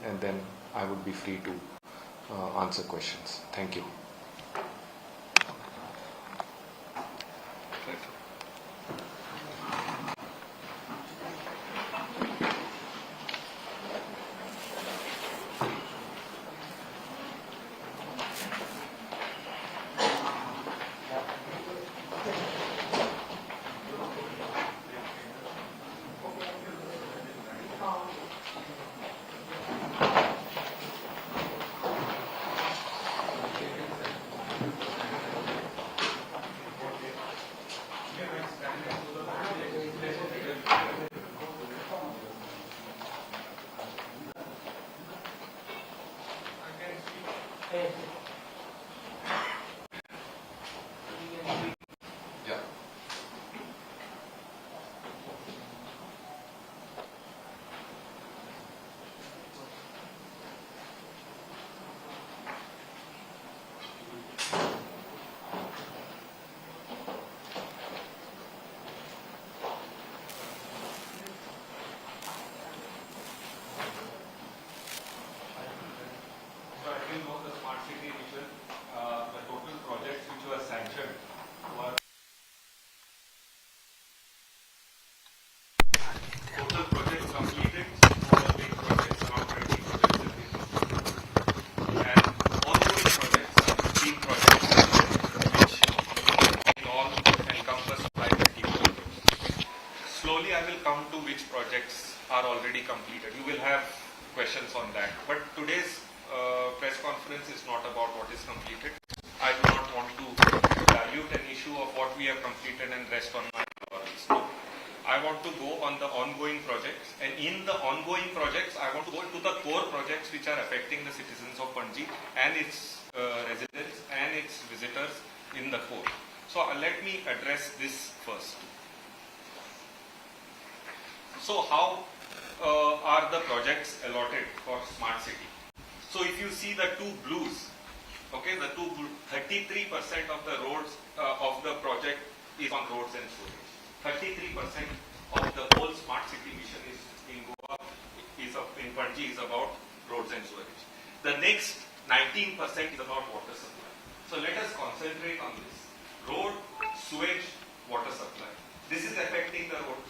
and then I would be free to answer questions. Thank you. Slowly I will come to which projects are already completed. You will have questions on that. But today's press conference is not about what is completed. I do not want to dilute an issue of what we have completed and rest on my laurels. No. I want to go on the ongoing projects, and in the ongoing projects I want to go to the core projects which are affecting the citizens of Panji and its residents and its visitors in the core. So let me address this first. So how are the projects allotted for smart city? So if you see the two blues, okay, the 33% of the roads of the project is on roads and sewage. 33% of the whole smart city mission is in Goa, in Panji is about roads and sewage. The next 19% is about water supply. So let us concentrate on this. Road, sewage, water supply. This is affecting the road.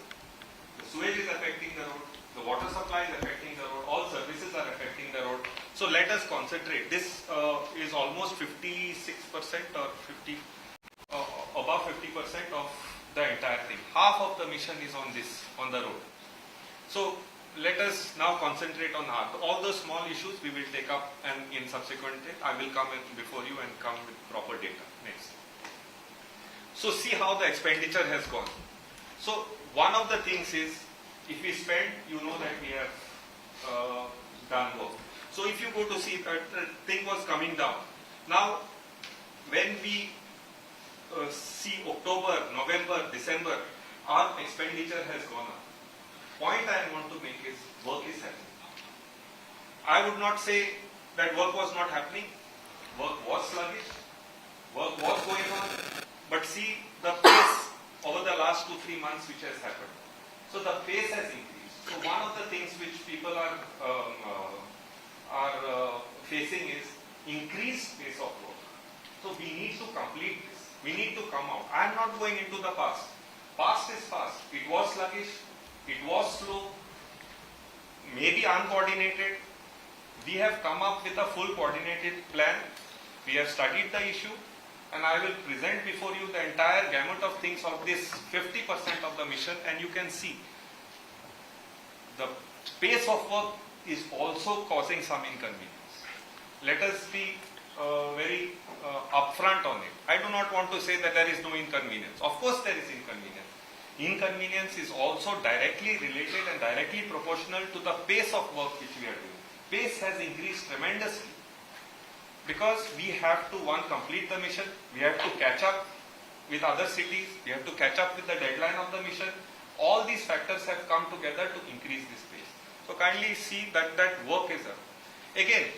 The sewage is affecting the road. The water supply is affecting the road. All services are affecting the road. So let us concentrate. This is almost 56% or above 50% of the entire thing. Half of the mission is on the road. So let us now concentrate on all the small issues we will take up, and in subsequent days I will come before you and come with proper data. Next. So see how the expenditure has gone. So one of the things is, if we spend, you know that we have done work. So if you go to see that the thing was coming down. Now when we see October, November, December, our expenditure has gone up. Point I want to make is work is happening. I would not say that work was not happening. Work was sluggish. Work was going on. But see the pace over the last 2-3 months which has happened. So the pace has increased. So one of the things which people are facing is increased pace of work. So we need to complete this. We need to come out. I am not going into the past. Past is past. It was sluggish. It was slow. Maybe uncoordinated. We have come up with a full coordinated plan. We have studied the issue. And I will present before you the entire gamut of things of this 50% of the mission, and you can see the pace of work is also causing some inconvenience. Let us be very upfront on it. I do not want to say that there is no inconvenience. Of course there is inconvenience. Inconvenience is also directly related and directly proportional to the pace of work which we are doing. Pace has increased tremendously. Because we have to, complete the mission, we have to catch up with other cities, we have to catch up with the deadline of the mission. All these factors have come together to increase this pace. So kindly see that work is up. Again,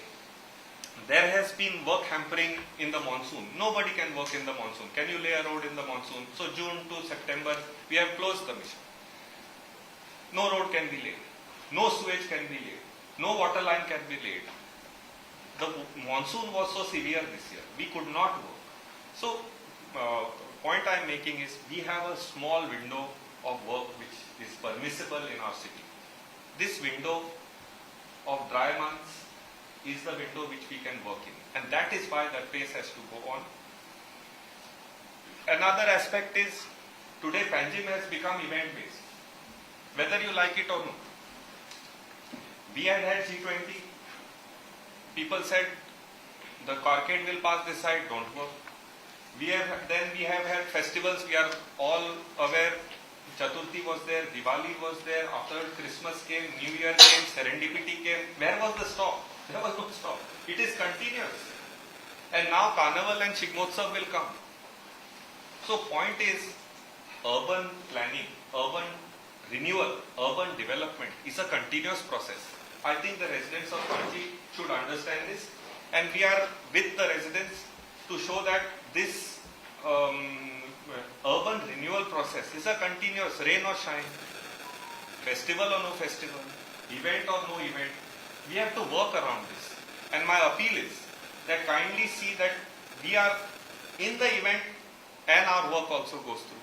there has been work hampering in the monsoon. Nobody can work in the monsoon. Can you lay a road in the monsoon? So June to September, we have closed the mission. No road can be laid. No sewage can be laid. no water line can be laid. The monsoon was so severe this year, we could not work. So, point I am making is we have a small window of work which is permissible in our city. This window of dry months is the window which we can work in, and that is why that pace has to go on. Another aspect is today Panjim has become event based, whether you like it or not. We had G20, people said the carcade will pass this side, don't work. We have had festivals, we are all aware. Chaturthi was there, Diwali was there, after Christmas came, New Year came, Serendipity came. Where was the stop? There was no stop. It is continuous. And now Carnival and Shigmotsav will come. So point is, urban planning, urban renewal, urban development is a continuous process. I think the residents of Kochi should understand this, and we are with the residents to show that this urban renewal process is a continuous, rain or shine, festival or no festival, event or no event. We have to work around this. And my appeal is that kindly see that we are in the event and our work also goes through.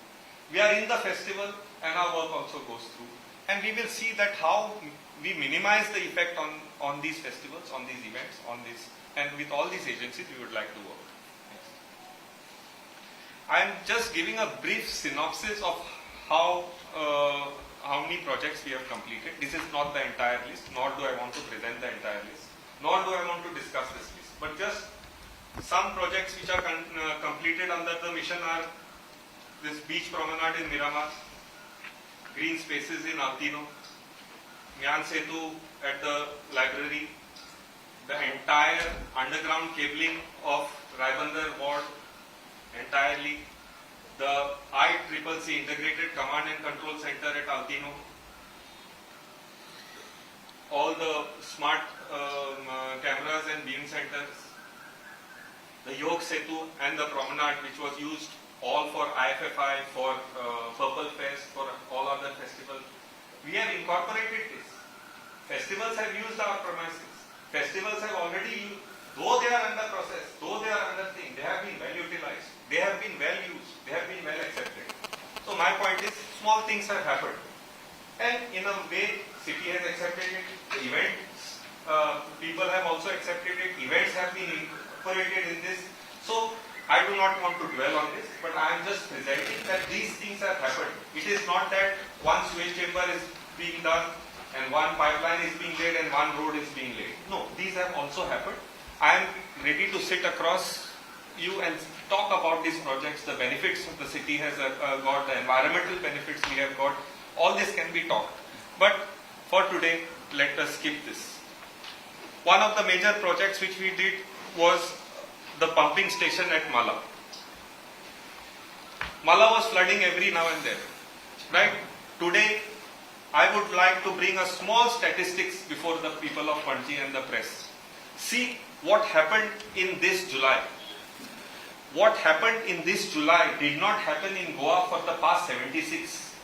We are in the festival and our work also goes through. And we will see that how we minimize the effect on these festivals, on these events, on this, and with all these agencies we would like to work. I am just giving a brief synopsis of how many projects we have completed. This is not the entire list, nor do I want to present the entire list, nor do I want to discuss this list. But just some projects which are completed under the mission are this beach promenade in Miramar, green spaces in Altino, Gyan Setu at the library, the entire underground cabling of Raibandar ward entirely, the ICCC Integrated Command and Control Center at Altino, all the smart cameras and beam centers, the Yog Setu and the promenade which was used all for IFFI, for Purple Fest, for all other festivals. We have incorporated this. Festivals have used our premises. Festivals have already used, though they are under process, though they are under thing, they have been well utilized, they have been well used, they have been well accepted. So my point is, small things have happened. And in a way, city has accepted it, the events, people have also accepted it, events have been incorporated in this. So I do not want to dwell on this, but I am just presenting that these things have happened. It is not that one sewage chamber is being done and one pipeline is being laid and one road is being laid. No, these have also happened. I am ready to sit across you and talk about these projects, the benefits of the city has got, the environmental benefits we have got. All this can be talked. But for today, let us skip this. One of the major projects which we did was the pumping station at Mala. Mala was flooding every now and then. Right? Today, I would like to bring a small statistics before the people of Panji and the press. See what happened in this July. What happened in this July did not happen in Goa for the past 76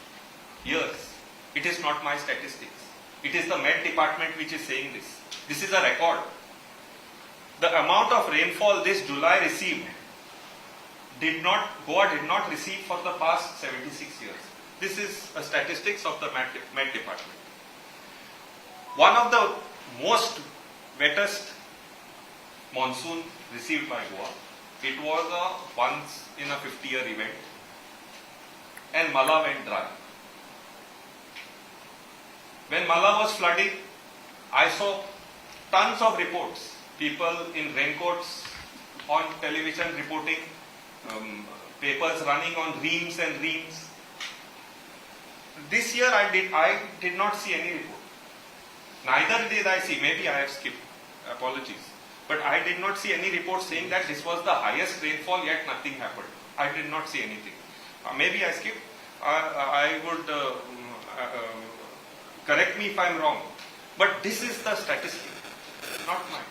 years. It is not my statistics. It is the Met Department which is saying this. This is a record. The amount of rainfall this July received, Goa did not receive for the past 76 years. This is a statistics of the Met Department. One of the most wettest monsoon received by Goa. It was a once in a 50-year event, and Mala went dry. When Mala was flooding, I saw tons of reports, people in raincoats on television reporting, papers running on reams and reams. This year I did not see any report. Neither did I see, maybe I have skipped, apologies. But I did not see any report saying that this was the highest rainfall yet nothing happened. I did not see anything. Maybe I skipped. I would correct me if I am wrong. But this is the statistic, not mine.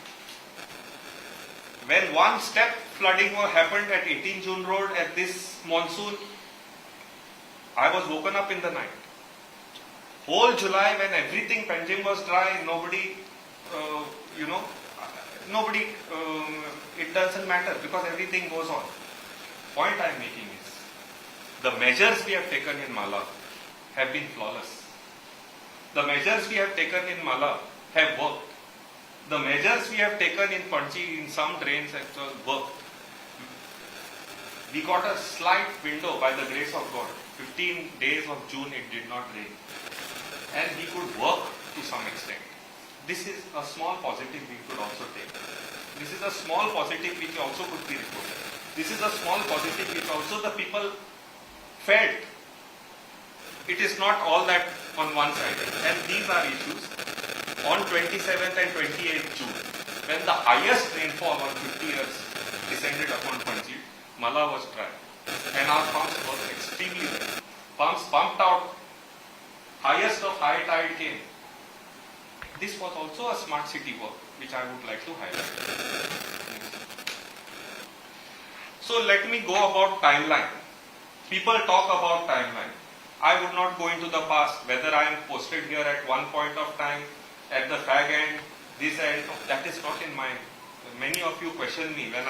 When one step flooding happened at 18 June Road at this monsoon, I was woken up in the night. Whole July when everything Panjim was dry, nobody you know, nobody, it doesn't matter because everything goes on. Point I am making is, the measures we have taken in Mala have been flawless. The measures we have taken in Mala have worked. The measures we have taken in Panchi in some drains have worked. We got a slight window by the grace of God. 15 days of June it did not rain. And we could work to some extent. This is a small positive we could also take. This is a small positive which also could be reported. This is a small positive which also the people felt. It is not all that on one side. And these are issues. On 27th and 28th June, when the highest rainfall on 50 years descended upon Panchi, Mala was dry. And our pumps worked extremely well. Pumps pumped out. Highest of high tide came. This was also a smart city work, which I would like to highlight. So let me go about timeline. People talk about timeline. I would not go into the past, whether I am posted here at one point of time, at the fag end, this end, that is not in mind. Many of you question me when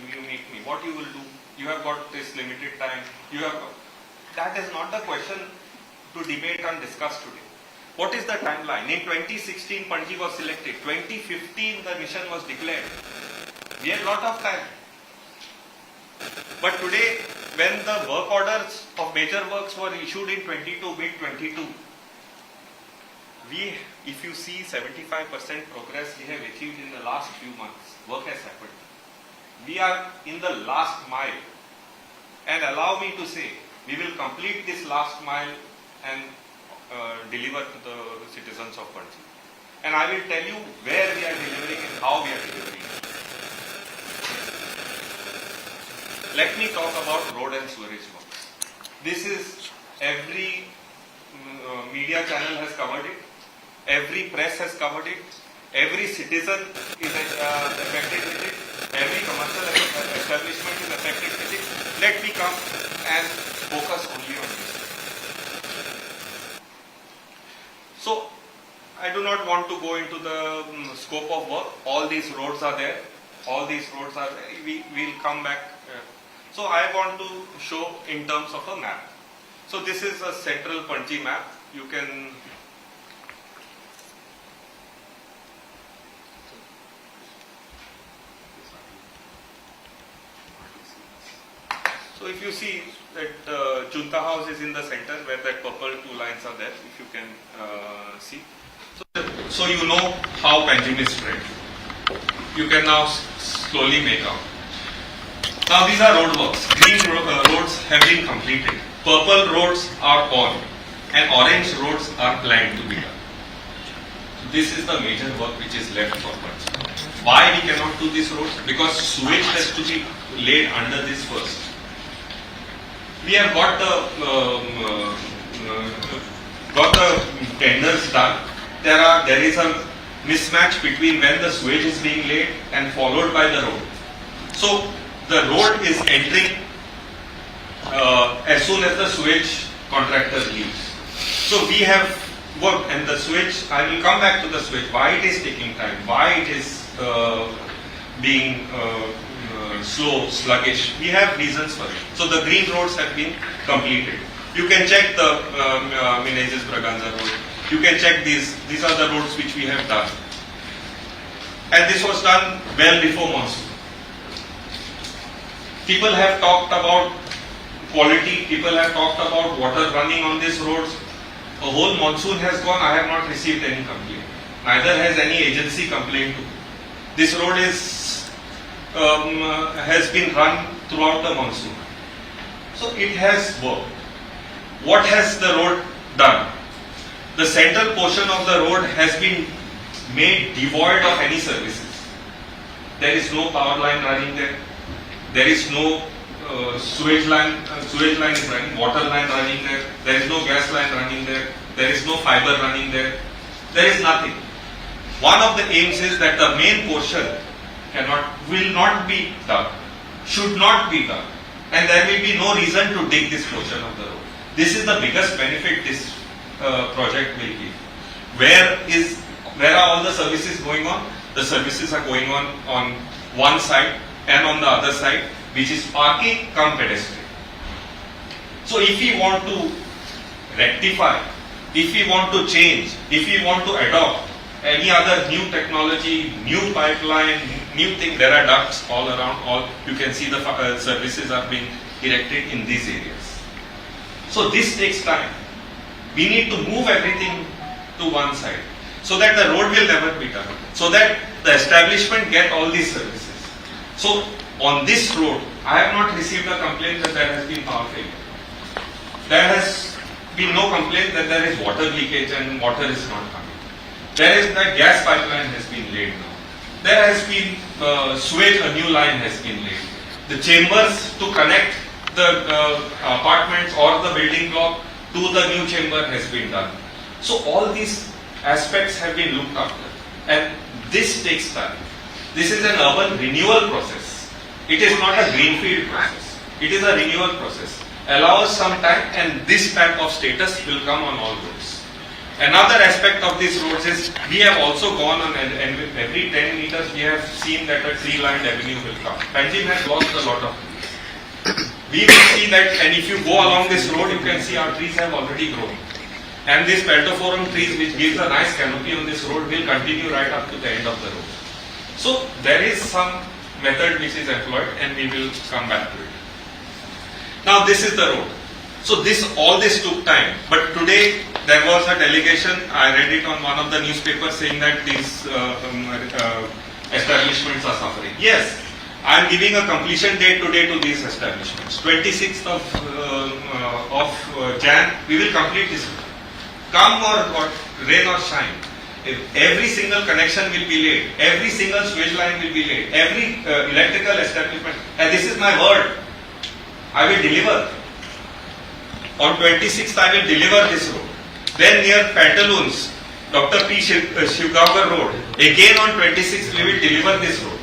you meet me, what you will do? You have got this limited time. That is not the question to debate and discuss today. What is the timeline? In 2016, Panji was selected. 2015, the mission was declared. We had a lot of time. But today, when the work orders of major works were issued in mid-22, if you see 75% progress we have achieved in the last few months, work has happened. We are in the last mile. And allow me to say, we will complete this last mile and deliver to the citizens of Panchi. And I will tell you where we are delivering and how we are delivering. Let me talk about road and sewerage works. This is, every media channel has covered it. Every press has covered it. Every citizen is affected with it. Every commercial establishment is affected with it. Let me come and focus only on this. So, I do not want to go into the scope of work. All these roads are there. All these roads are there. We will come back. So, I want to show in terms of a map. So, this is a central Panchi map. You can So if you see that Junta House is in the center where that purple two lines are there, if you can see. So you know how Panjim is spread. You can now slowly make out. Now these are road works. Green roads have been completed. Purple roads are on and orange roads are planned to be done. So this is the major work which is left for Panjim. Why we cannot do these roads? Because sewage has to be laid under this first. We have got the tenders done. There is a mismatch between when the sewage is being laid and followed by the road. So the road is entering as soon as the sewage contractor leaves. So we have worked, and the sewage, I will come back to the sewage, why it is taking time, why it is being slow, sluggish. We have reasons for it. So the green roads have been completed. You can check the Menezes Braganza road. You can check these. These are the roads which we have done. And this was done well before monsoon. People have talked about quality. People have talked about water running on these roads. A whole monsoon has gone. I have not received any complaint. Neither has any agency complained to. This road has been run throughout the monsoon. So it has worked. What has the road done? The central portion of the road has been made devoid of any services. There is no power line running there. There is no sewage line is running, water line running there. There is no gas line running there. There is no fiber running there. There is nothing. One of the aims is that the main portion will not be done, should not be done, and there will be no reason to dig this portion of the road. This is the biggest benefit this project will give. When where are all the services going on? The services are going on one side and on the other side, which is parking cum pedestrian. So if we want to rectify, if we want to change, if we want to adopt any other new technology, new pipeline, new thing, there are ducts all around, you can see the services are being erected in these areas. So this takes time. We need to move everything to one side so that the road will never be done, so that the establishment get all these services. So on this road, I have not received a complaint that there has been power failure. There has been no complaint that there is water leakage and water is not coming. There is that gas pipeline has been laid now. There has been sewage, a new line has been laid. The chambers to connect the apartments or the building block to the new chamber has been done. So all these aspects have been looked after, and this takes time. This is an urban renewal process. It is not a greenfield process. It is a renewal process. Allow us some time, and this type of status will come on all roads. Another aspect of these roads is we have also gone on, and every 10 meters we have seen that a tree-lined avenue will come. Panjim has lost a lot of trees. We will see that, and if you go along this road, you can see our trees have already grown. And this peltophorum trees, which gives a nice canopy on this road, will continue right up to the end of the road. So there is some method which is employed, and we will come back to it. Now this is the road. So all this took time, but today there was a delegation. I read it on one of the newspapers saying that these establishments are suffering. Yes, I am giving a completion date today to these establishments. 26th of Jan, we will complete this. Come or rain or shine, every single connection will be laid. Every single switch line will be laid. Every electrical establishment, and this is my word. I will deliver. On 26th, I will deliver this road. Then near Pantaloons, Dr. P. Shivgaonkar Road. Again on 26th, we will deliver this road.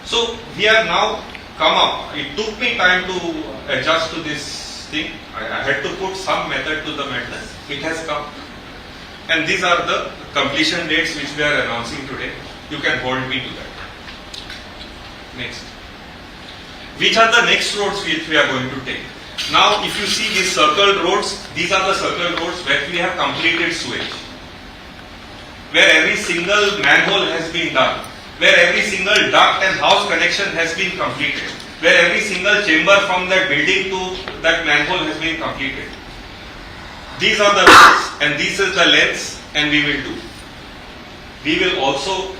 So we have now come up. It took me time to adjust to this thing. I had to put some method to the madness. It has come. And these are the completion dates which we are announcing today. You can hold me to that. Next. Which are the next roads which we are going to take? Now, if you see these circled roads, these are the circled roads where we have completed sewage. Where every single manhole has been done. Where every single duct and house connection has been completed. Where every single chamber from that building to that manhole has been completed. These are the roads, and this is the lengths, and we will do. We will also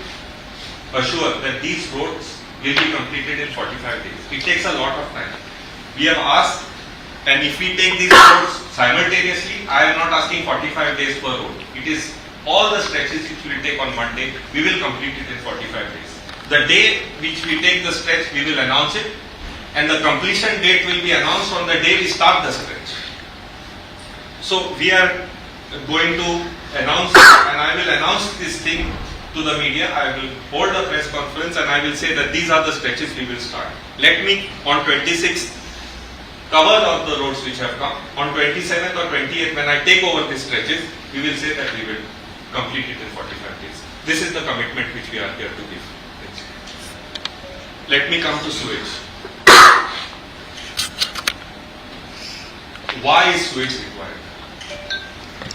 assure that these roads will be completed in 45 days. It takes a lot of time. We have asked, and if we take these roads simultaneously, I am not asking 45 days per road. It is all the stretches which we will take on one day, we will complete it in 45 days. The day which we take the stretch, we will announce it, and the completion date will be announced on the day we start the stretch. So we are going to announce, and I will announce this thing to the media. I will hold a press conference and I will say that these are the stretches we will start. Let me on 26th cover all the roads which have come. On 27th or 28th, when I take over these stretches, we will say that we will complete it in 45 days. This is the commitment which we are here to give. Let me come to sewage. Why is sewage required?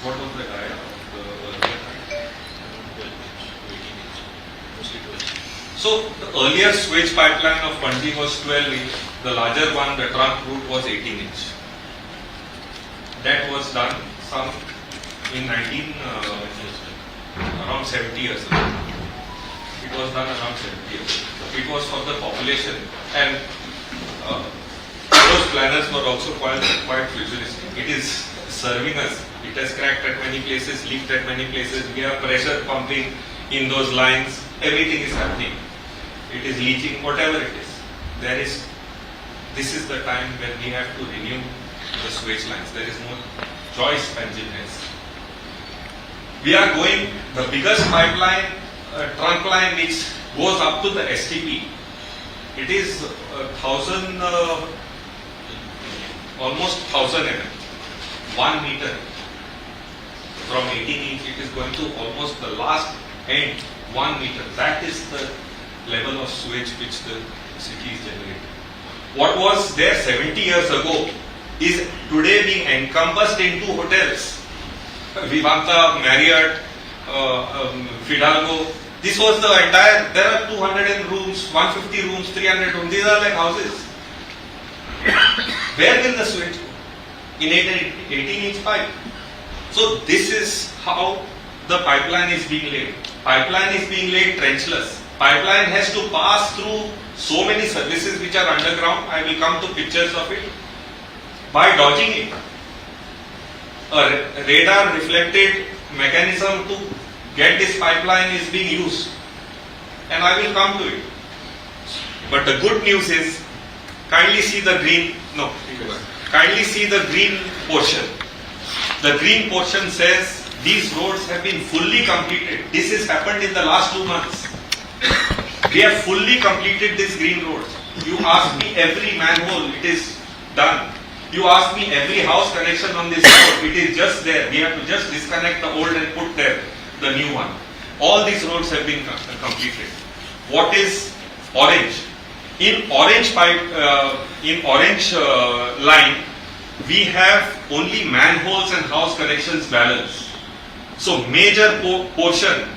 What was the guy of the earlier time? So the earlier sewage pipeline of Pandi was 12 inch. The larger one, the trunk route, was 18 inch. That was done in around 70 years ago. It was done around 70 years ago. It was for the population, and those planners were also quite futuristic. It is serving us. It has cracked at many places, leaked at many places. We have pressure pumping in those lines. Everything is happening. It is leaching, whatever it is. This is the time when we have to renew the sewage lines. There is no choice, Panjim has. We are going, the biggest pipeline, trunk line which goes up to the STP. It is 1,000, almost 1,000 mm, 1 meter. from 18 inch, it is going to almost the last end, 1 meter. That is the level of sewage which the city is generating. What was there 70 years ago is today being encompassed into hotels. Vivanta, Marriott, Fidalgo. This was the entire, there are 200 rooms, 150 rooms, 300 rooms. These are like houses. Where will the sewage go? In 18-inch pipe. So this is how the pipeline is being laid. Pipeline is being laid trenchless. Pipeline has to pass through so many services which are underground. I will come to pictures of it. By dodging it, a radar reflected mechanism to get this pipeline is being used. And I will come to it. But the good news is, kindly see the green, no, kindly see the green portion. The green portion says these roads have been fully completed. This has happened in the last 2 months. We have fully completed this green roads. You ask me every manhole, it is done. You ask me every house connection on this road, it is just there. We have to just disconnect the old and put there the new one. All these roads have been completed. What is orange? In orange pipe, line, we have only manholes and house connections balance. So major portion,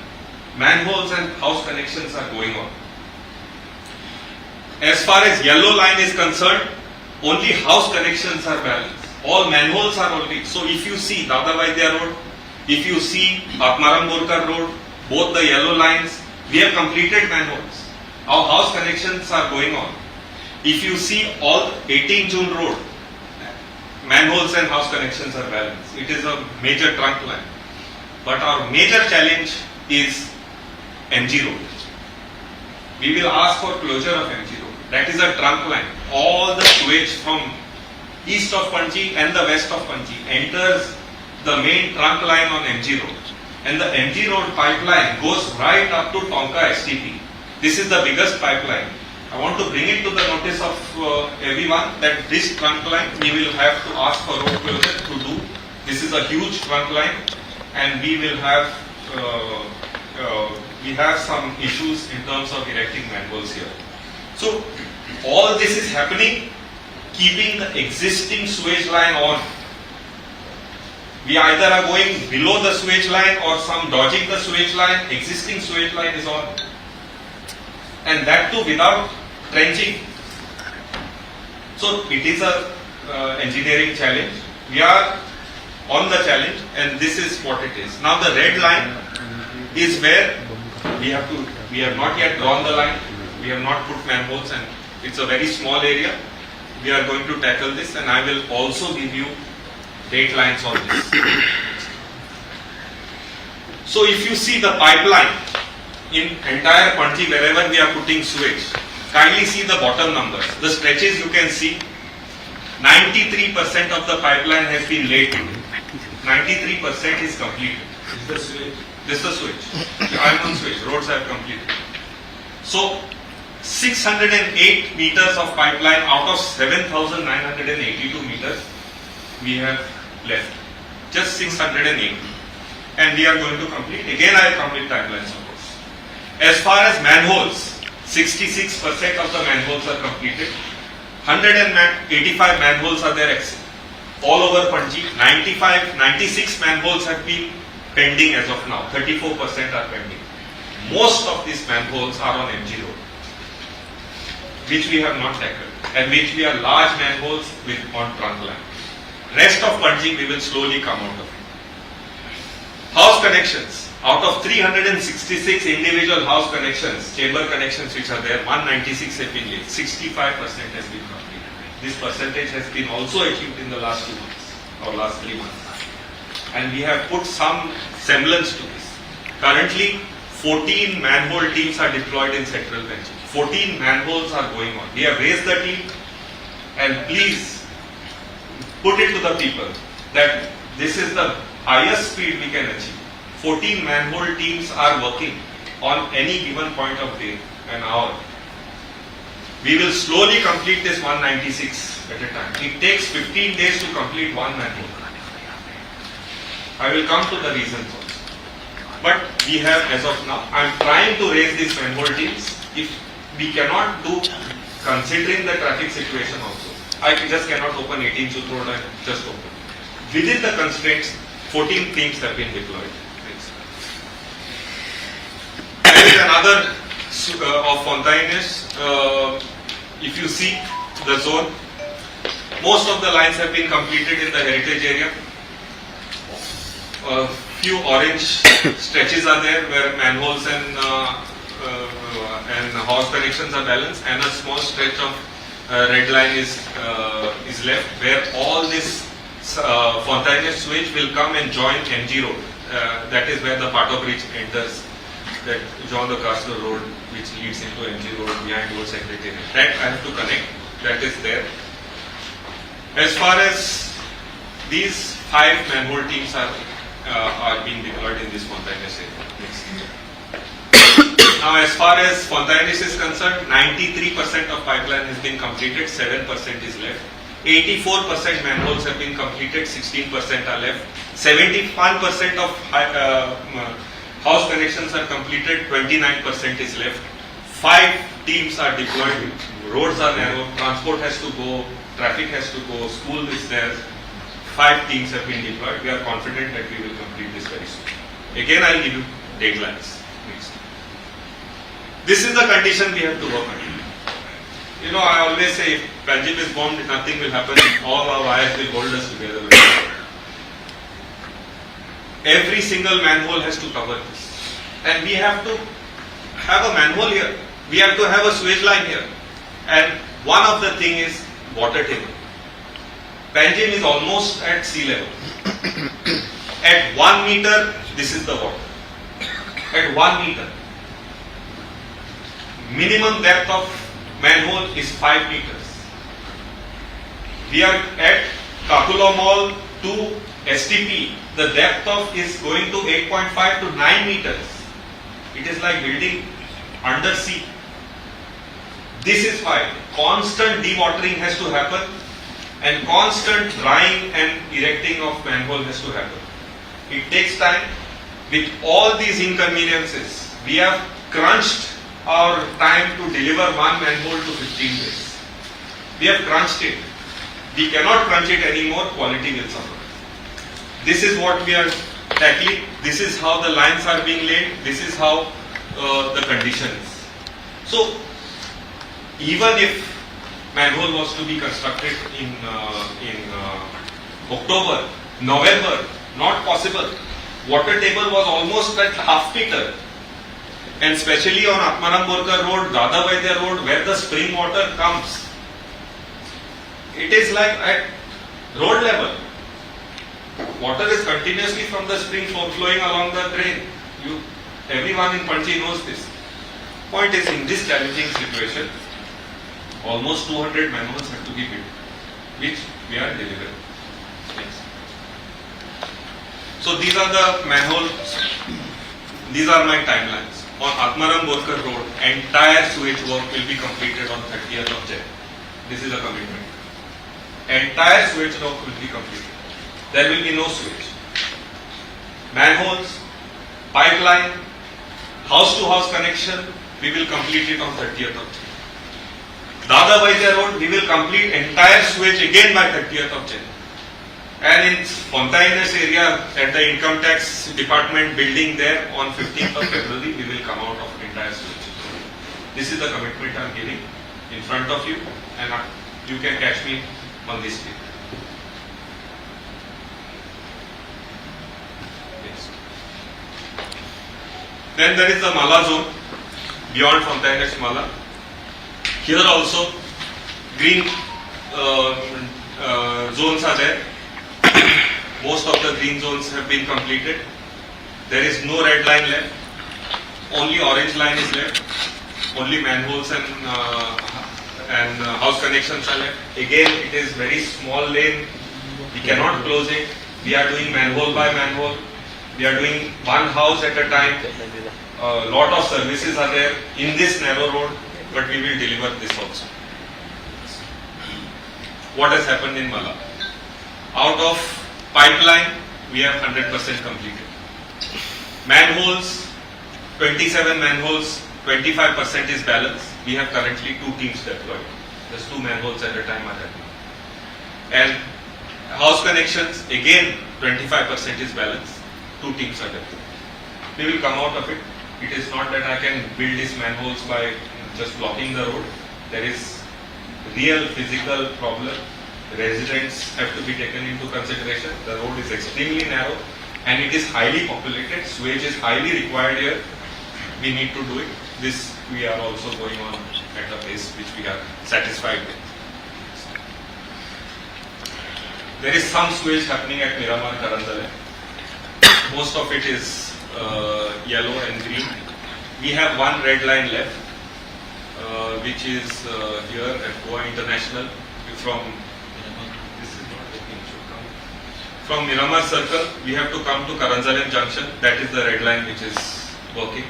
manholes and house connections are going on. As far as yellow line is concerned, only house connections are balanced. All manholes are already. So if you see Dada Vaidya Road, if you see Atmaram Borkar Road, both the yellow lines, we have completed manholes. Our house connections are going on. If you see all 18 June Road, manholes and house connections are balanced. It is a major trunk line. But our major challenge is MG Road. We will ask for closure of MG Road. That is a trunk line. All the sewage from east of Panji and the west of Panji enters the main trunk line on MG Road. And the MG Road pipeline goes right up to Tonka STP. This is the biggest pipeline. I want to bring it to the notice of everyone that this trunk line we will have to ask for road closure to do. This is a huge trunk line and we will have some issues in terms of erecting manholes here. So all this is happening keeping the existing sewage line on. We either are going below the sewage line or some dodging the sewage line. Existing sewage line is on. And that too without trenching. So it is a engineering challenge. We are on the challenge and this is what it is. Now the red line is where we have not yet drawn the line. We have not put manholes and it's a very small area. We are going to tackle this and I will also give you date lines on this. So if you see the pipeline in entire Panji wherever we are putting sewage, kindly see the bottom numbers. The stretches you can see, 93% of the pipeline has been laid. 93% is completed. This is the sewage. This is the sewage. I am on sewage. Roads I have completed. So 608 meters of pipeline out of 7,982 meters we have left. Just 608. And we are going to complete. Again I will complete timelines on this. As far as manholes, 66% of the manholes are completed. 185 manholes are there all over Panji. 96 manholes have been pending as of now. 34% are pending. Most of these manholes are on MG Road, which we have not tackled, and which we are large manholes with on trunk line. Rest of Panji we will slowly come out of it. House connections. Out of 366 individual house connections, chamber connections which are there, 196 have been laid. 65% has been completed. This percentage has been also achieved in the last 2 months or last 3 months. And we have put some semblance to this. Currently, 14 manhole teams are deployed in Central Panji. 14 manholes are going on. We have raised the team and please put it to the people that this is the highest speed we can achieve. 14 manhole teams are working on any given point of day, an hour. We will slowly complete this 196 at a time. It takes 15 days to complete one manhole. I will come to the reasons also. But we have, as of now, I am trying to raise these manhole teams. If we cannot do, considering the traffic situation also, I just cannot open 18 Juth Road and just open. Within the constraints, 14 teams have been deployed. There is another of Fontaines. If you see the zone, most of the lines have been completed in the heritage area. Few orange stretches are there where manholes and house connections are balanced, and a small stretch of red line is left where all this Fontaines switch will come and join MG Road. That is where the Pato Bridge enters, that John the Castle Road, which leads into MG Road behind Old Secretariat. That I have to connect. That is there. As far as these 5 manhole teams are being deployed in this Fontaines area. Now, as far as Fontaines is concerned, 93% of pipeline has been completed, 7% is left. 84% manholes have been completed, 16% are left. 71% of house connections are completed, 29% is left. 5 teams are deployed. Roads are narrow, transport has to go, traffic has to go, school is there. 5 teams have been deployed. We are confident that we will complete this very soon. Again, I will give you deadlines. Next. This is the condition we have to work on. You know, I always say, if Sanjit is bombed, nothing will happen. All our wires will hold us together. Every single manhole has to cover this. And we have to have a manhole here. We have to have a sewage line here. And one of the thing is water table. Panjim is almost at sea level. At 1 meter, this is the water. At 1 meter. Minimum depth of manhole is 5 meters. We are at Kakula Mall to STP. The depth of is going to 8.5 to 9 meters. It is like building under sea. This is why constant dewatering has to happen and constant drying and erecting of manhole has to happen. It takes time. With all these inconveniences, we have crunched our time to deliver one manhole to 15 days. We have crunched it. We cannot crunch it anymore, quality will suffer. This is what we are tackling. This is how the lines are being laid. This is how the condition is. So, even if manhole was to be constructed in October, November, not possible. Water table was almost at half meter. And especially on Atmaram Borkar Road, Dada Vaidya Road, where the spring water comes, it is like at road level. Water is continuously from the spring flowing along the drain. Everyone in Panchi knows this. Point is, in this challenging situation, almost 200 manholes have to be built, which we are delivering. So these are the manholes. These are my timelines. On Atmaram Borkar Road, entire sewage work will be completed on 30th of Jan. This is a commitment. Entire sewage work will be completed. There will be no sewage. Manholes, pipeline, house-to-house connection, we will complete it on 30th of Jan. Dada Vaidya Road, we will complete entire sewage again by 30th of Jan. And in Fontaines area, at the income tax department building there, on 15th of February, we will come out of entire sewage. This is the commitment I am giving in front of you, and you can catch me on this day. Yes. Then there is the Mala zone, beyond Fontaines Mala. Here also, green zones are there. Most of the green zones have been completed. There is no red line left. Only orange line is left. Only manholes and house connections are left. Again, it is very small lane. We cannot close it. We are doing manhole by manhole. We are doing one house at a time. A lot of services are there in this narrow road, but we will deliver this also. What has happened in Mala? Out of pipeline, we have 100% completed. Manholes, 27 manholes, 25% is balance. We have currently 2 teams deployed. Just 2 manholes at a time are happening. And house connections, again 25% is balance. 2 teams are deployed. We will come out of it. It is not that I can build these manholes by just blocking the road. There is real physical problem. Residents have to be taken into consideration. The road is extremely narrow and it is highly populated. Sewage is highly required here. We need to do it. This we are also going on at a pace which we are satisfied with. There is some sewage happening at Miramar Karanzale. Most of it is yellow and green. We have one red line left, which is here at Goa International from From Miramar Circle, we have to come to Karanzalem Junction. That is the red line which is working.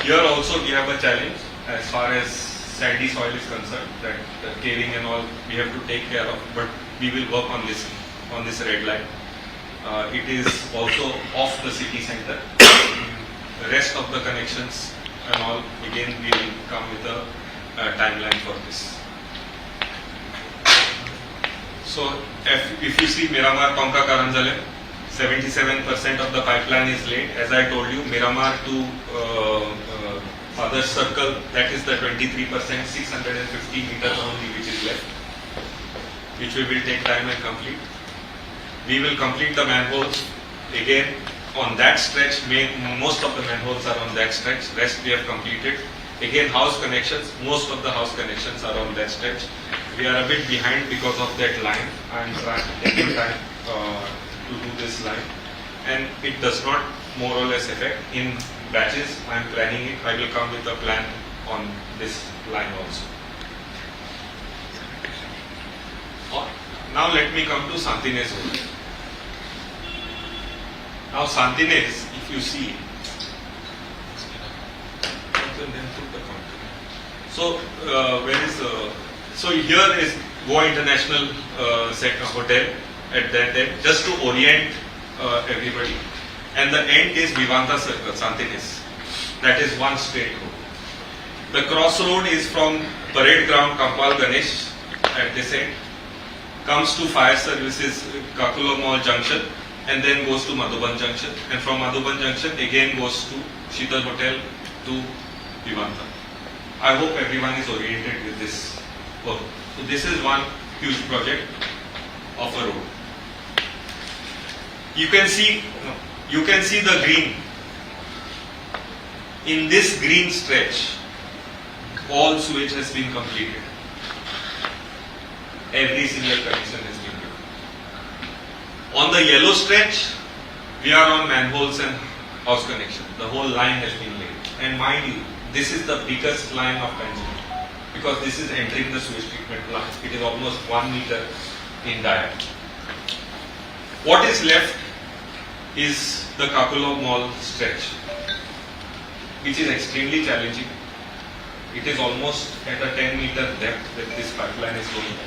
Here also we have a challenge as far as sandy soil is concerned. That the caving and all we have to take care of. But we will work on this red line. It is also off the city center. The rest of the connections and all, again we will come with a timeline for this. So if you see Miramar Konka Karanzalem, 77% of the pipeline is laid. As I told you, Miramar to Father Circle, that is the 23%, 650 meters only which is left, which we will take time and complete. We will complete the manholes again on that stretch. Most of the manholes are on that stretch. Rest we have completed. Again, house connections. Most of the house connections are on that stretch. We are a bit behind because of that line. I am taking time to do this line, and it does not more or less affect in batches. I am planning it. I will come with a plan on this line also. Now let me come to Santines. Now Santines, if you see, so where is so here is Goa International Hotel at that end, just to orient everybody. And the end is Vivanta Circle, Santines. That is one straight road. The crossroad is from Parade Ground, Kampal Ganesh at this end, comes to Fire Services, Kakulo Mall Junction, and then goes to Madhuban Junction. And from Madhuban Junction again goes to Sheetal Hotel to Vivanta. I hope everyone is oriented with this work. So this is one huge project of a road. You can see the green. In this green stretch, all sewage has been completed. Every single connection has been given. On the yellow stretch, we are on manholes and house connection. The whole line has been laid. And mind you, this is the biggest line of Tanzania because this is entering the sewage treatment plant. It is almost 1 meter in diameter. What is left is the Kakulo Mall stretch, which is extremely challenging. It is almost at a 10 meter depth that this pipeline is going.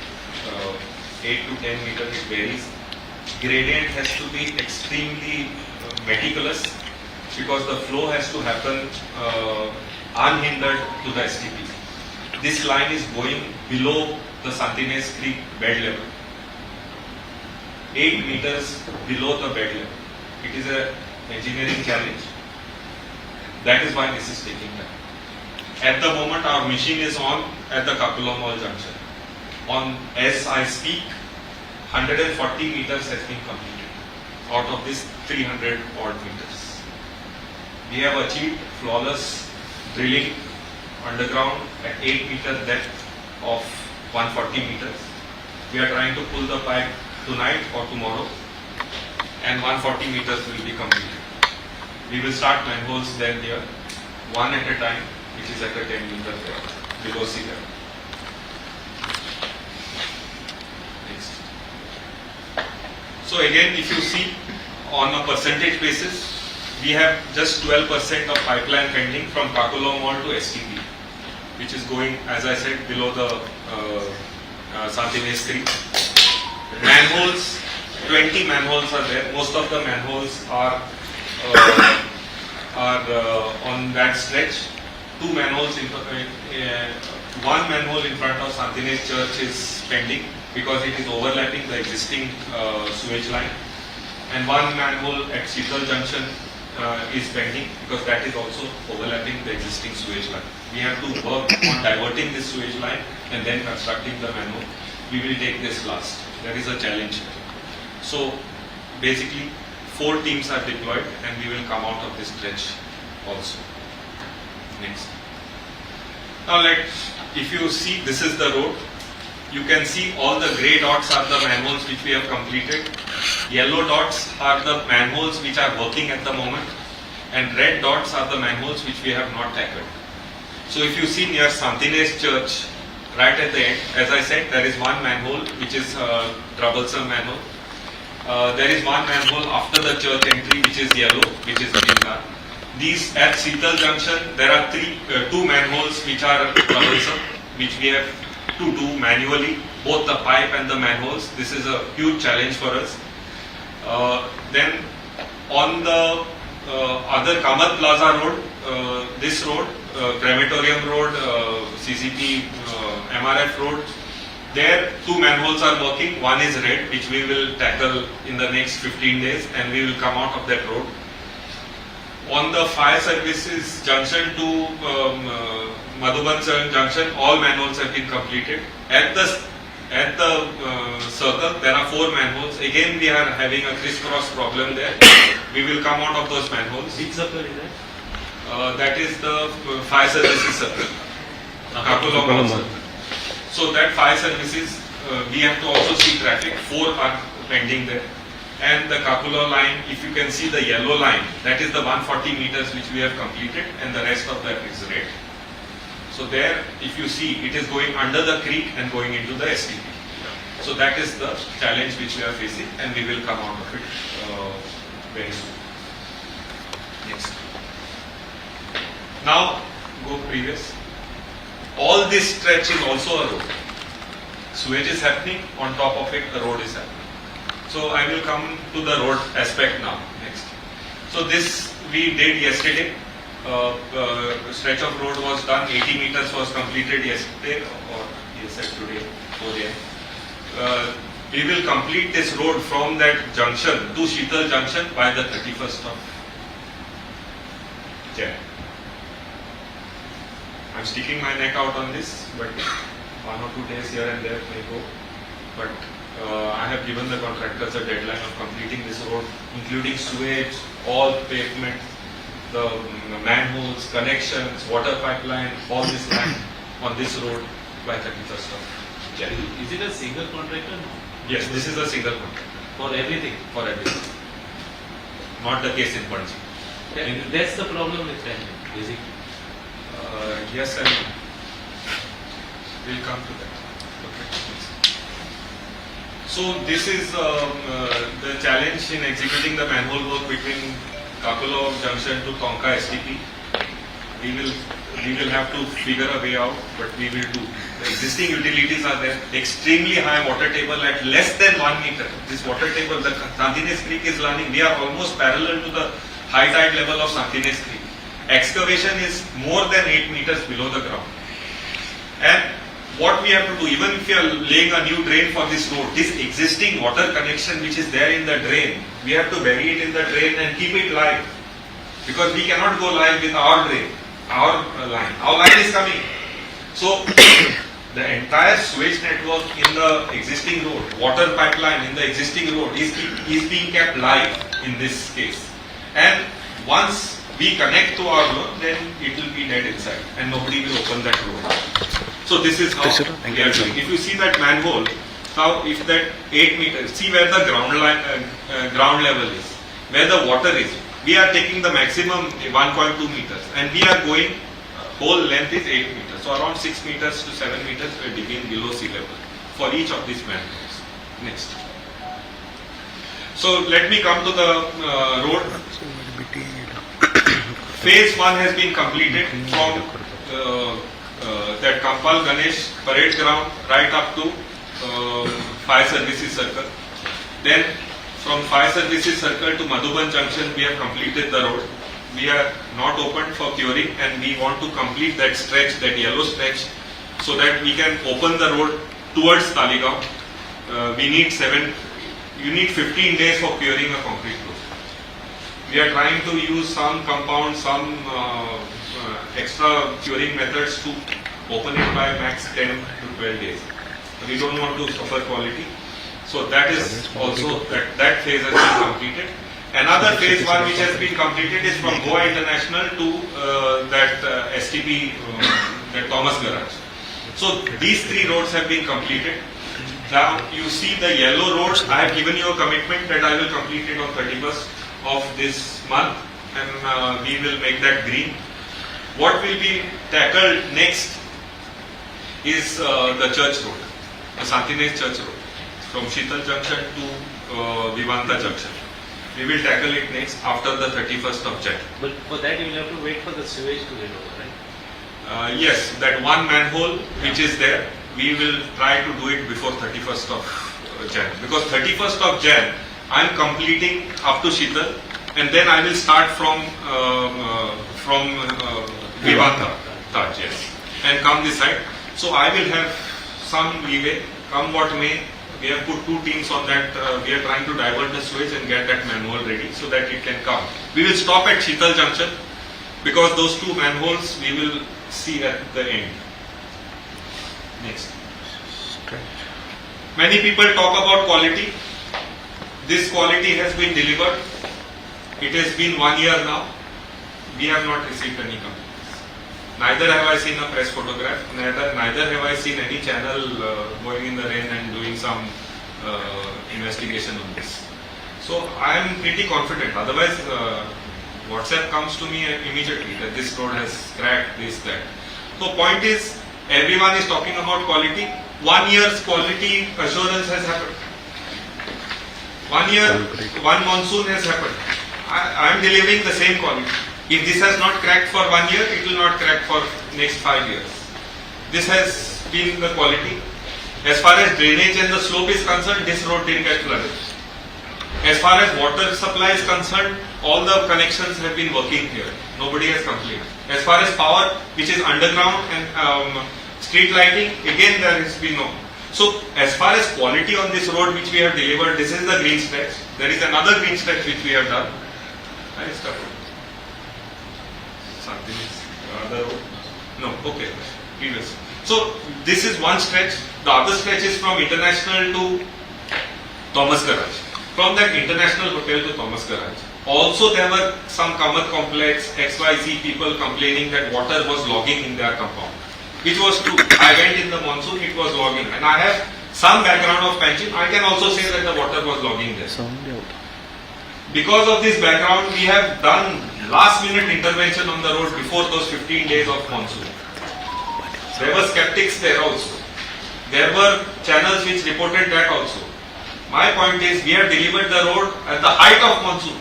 8 to 10 meters, it varies. Gradient has to be extremely meticulous because the flow has to happen unhindered to the STP. This line is going below the Santines Creek bed level, 8 meters below the bed level. It is an engineering challenge. That is why this is taking time. At the moment, our machine is on at the Kakulo Mall Junction. As I speak, 140 meters has been completed out of this 300 odd meters. We have achieved flawless drilling underground at 8 meter depth of 140 meters. We are trying to pull the pipe tonight or tomorrow, and 140 meters will be completed. We will start manholes then here, one at a time, which is at a 10 meter depth below sea level. Next. So again, if you see on a percentage basis, we have just 12% of pipeline pending from Kakulo Mall to STP, which is going, as I said, below the Santines Creek. Manholes, 20 manholes are there. Most of the manholes are on that stretch. Two manholes, one manhole in front of Santines Church is pending because it is overlapping the existing sewage line, and one manhole at Sheetal Junction is pending because that is also overlapping the existing sewage line. We have to work on diverting this sewage line and then constructing the manhole. We will take this last. There is a challenge. So basically 4 teams are deployed and we will come out of this stretch also. Next. Now if you see, this is the road. You can see all the grey dots are the manholes which we have completed. Yellow dots are the manholes which are working at the moment, and red dots are the manholes which we have not tackled. So if you see near Santines Church, right at the end, as I said, there is one manhole which is a troublesome manhole. There is one manhole after the church entry which is yellow, which is green car. These at Sheetal Junction, there are 2 manholes which are troublesome, which we have to do manually, both the pipe and the manholes. This is a huge challenge for us. Then on the other Kamat Plaza road, this road, Crematorium Road, CCP, MRF Road, there 2 manholes are working. One is red, which we will tackle in the next 15 days, and we will come out of that road. On the fire services junction to Madhuban junction, all manholes have been completed. At the circle, there are 4 manholes. Again, we are having a crisscross problem there. We will come out of those manholes. Which circle is that? That is the fire services circle. Kakulong circle. So that fire services, we have to also see traffic. 4 are pending there. And the Kapula line, if you can see the yellow line, that is the 140 meters which we have completed, and the rest of that is red. So there, if you see, it is going under the creek and going into the STP. So that is the challenge which we are facing, and we will come out of it very soon. Next. Now, go previous. All this stretch is also a road. Sewage is happening, on top of it the road is happening. So I will come to the road aspect now. Next. So this we did yesterday. Stretch of road was done. 80 meters was completed yesterday, or today, 4 a.m. We will complete this road from that junction to Sheetal Junction by the 31st of Jan. I'm sticking my neck out on this, but 1 or 2 days here and there may go. But I have given the contractors a deadline of completing this road, including sewage, all pavement, the manholes, connections, water pipeline, all this land on this road by 31st of January. Is it a single contractor? Yes, this is a single contractor. For everything? For everything. Not the case in Panji. That's the problem with Panji, basically. Yes, and we'll come to that. Okay. So this is the challenge in executing the manhole work between Kakulov Junction to Tonka STP. We will have to figure a way out, but we will do. The existing utilities are there. Extremely high water table at less than 1 meter. This water table, the Santines Creek is running. We are almost parallel to the high tide level of Santines Creek. Excavation is more than 8 meters below the ground. And what we have to do, even if we are laying a new drain for this road, this existing water connection which is there in the drain, we have to bury it in the drain and keep it live. Because we cannot go live with our drain, our line. Our line is coming. So, the entire sewage network in the existing road, water pipeline in the existing road is being kept live in this case. And once we connect to our road, then it will be dead inside and nobody will open that road. So this is how we are doing. If you see that manhole, now if that 8 meters, see where the ground level is, where the water is. We are taking the maximum 1.2 meters and we are going, whole length is 8 meters. So around 6 meters to 7 meters we are digging below sea level for each of these manholes. Next. So let me come to the road. Phase 1 has been completed from that Kampal Ganesh parade ground right up to fire services circle. Then from Fire Services Circle to Madhuban Junction, we have completed the road. We are not open for curing, and we want to complete that stretch, that yellow stretch, so that we can open the road towards Taligaon. You need 15 days for curing a concrete road. We are trying to use some compound, some extra curing methods to open it by max 10 to 12 days. We don't want to suffer quality. So that is also, that phase has been completed. Another phase one which has been completed is from Goa International to that STP, that Thomas Garage. So these three roads have been completed. Now you see the yellow roads. I have given you a commitment that I will complete it on 31st of this month, and we will make that green. What will be tackled next is the church road, the Santines Church road, from Sheetal Junction to Vivanta Junction. We will tackle it next after the 31st of Jan. But for that you will have to wait for the sewage to get over, right? Yes, that one manhole which is there, we will try to do it before 31st of Jan. Because 31st of Jan, I am completing up to Sheetal, and then I will start from Vivanta Taj, yes, and come this side. So I will have some leeway, come what may. We have put two teams on that. We are trying to divert the sewage and get that manhole ready so that it can come. We will stop at Sheetal Junction because those two manholes we will see at the end. Next. Many people talk about quality. This quality has been delivered. It has been 1 year now. We have not received any complaints. Neither have I seen a press photograph, neither have I seen any channel going in the rain and doing some investigation on this. So I am pretty confident. Otherwise, WhatsApp comes to me immediately that this road has cracked, this, that. So point is, everyone is talking about quality. 1 year's quality assurance has happened. 1 year, one monsoon has happened. I am delivering the same quality. If this has not cracked for 1 year, it will not crack for next 5 years. This has been the quality. As far as drainage and the slope is concerned, this road didn't get flooded. As far as water supply is concerned, all the connections have been working here. Nobody has complained. As far as power, which is underground, and street lighting, again there has been no. So as far as quality on this road which we have delivered, this is the green stretch. There is another green stretch which we have done. Something is other road? No, okay. Previous. So this is one stretch. The other stretch is from International to Thomas Garage. From that International Hotel to Thomas Garage. Also there were some Kamat complex, XYZ people complaining that water was logging in their compound. Which was true. I went in the monsoon, it was logging. And I have some background of Panjim. I can also say that the water was logging there. Because of this background, we have done last minute intervention on the road before those 15 days of monsoon. There were skeptics there also. There were channels which reported that also. My point is, we have delivered the road at the height of monsoon.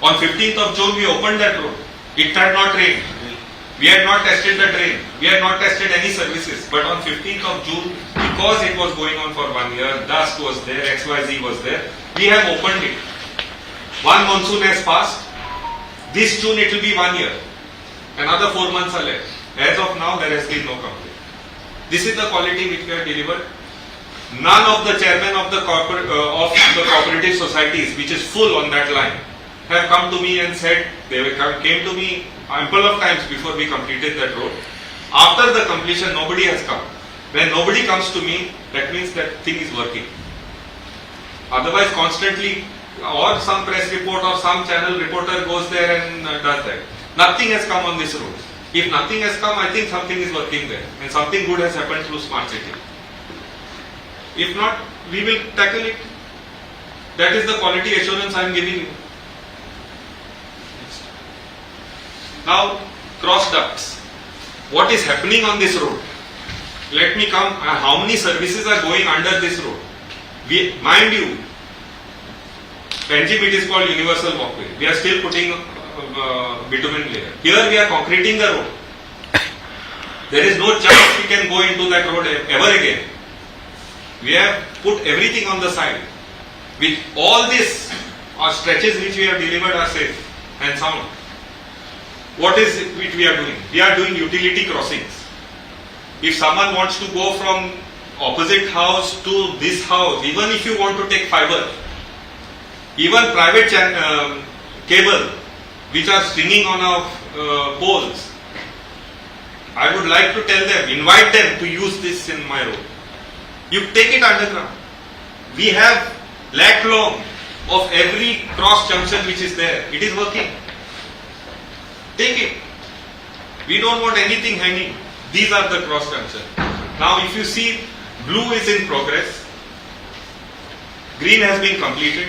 On 15th of June, we opened that road. It had not rained. We had not tested the drain. We had not tested any services. But on 15th of June, because it was going on for 1 year, dust was there, XYZ was there, we have opened it. One monsoon has passed. This June it will be 1 year. Another 4 months are left. As of now, there has been no complaint. This is the quality which we have delivered. None of the chairmen of the cooperative societies, which is full on that line, have come to me and said, came to me ample of times before we completed that road. After the completion, nobody has come. When nobody comes to me, that means that thing is working. Otherwise, constantly, or some press report or some channel reporter goes there and does that. Nothing has come on this road. If nothing has come, I think something is working there and something good has happened through Smart City. If not, we will tackle it. That is the quality assurance I am giving you. Now, cross ducts. What is happening on this road? Let me come. How many services are going under this road? Mind you, Panjim it is called universal walkway. We are still putting bitumen layer. Here we are concreting the road. There is no chance we can go into that road ever again. We have put everything on the side. With all this stretches which we have delivered are safe and sound. What is it which we are doing? We are doing utility crossings. If someone wants to go from opposite house to this house, even if you want to take fiber, even private cable which are stringing on our poles, I would like to tell them, invite them to use this in my road. You take it underground. We have lakh long of every cross junction which is there. It is working. Take it. We don't want anything hanging. These are the cross junctions. Now if you see, blue is in progress, green has been completed,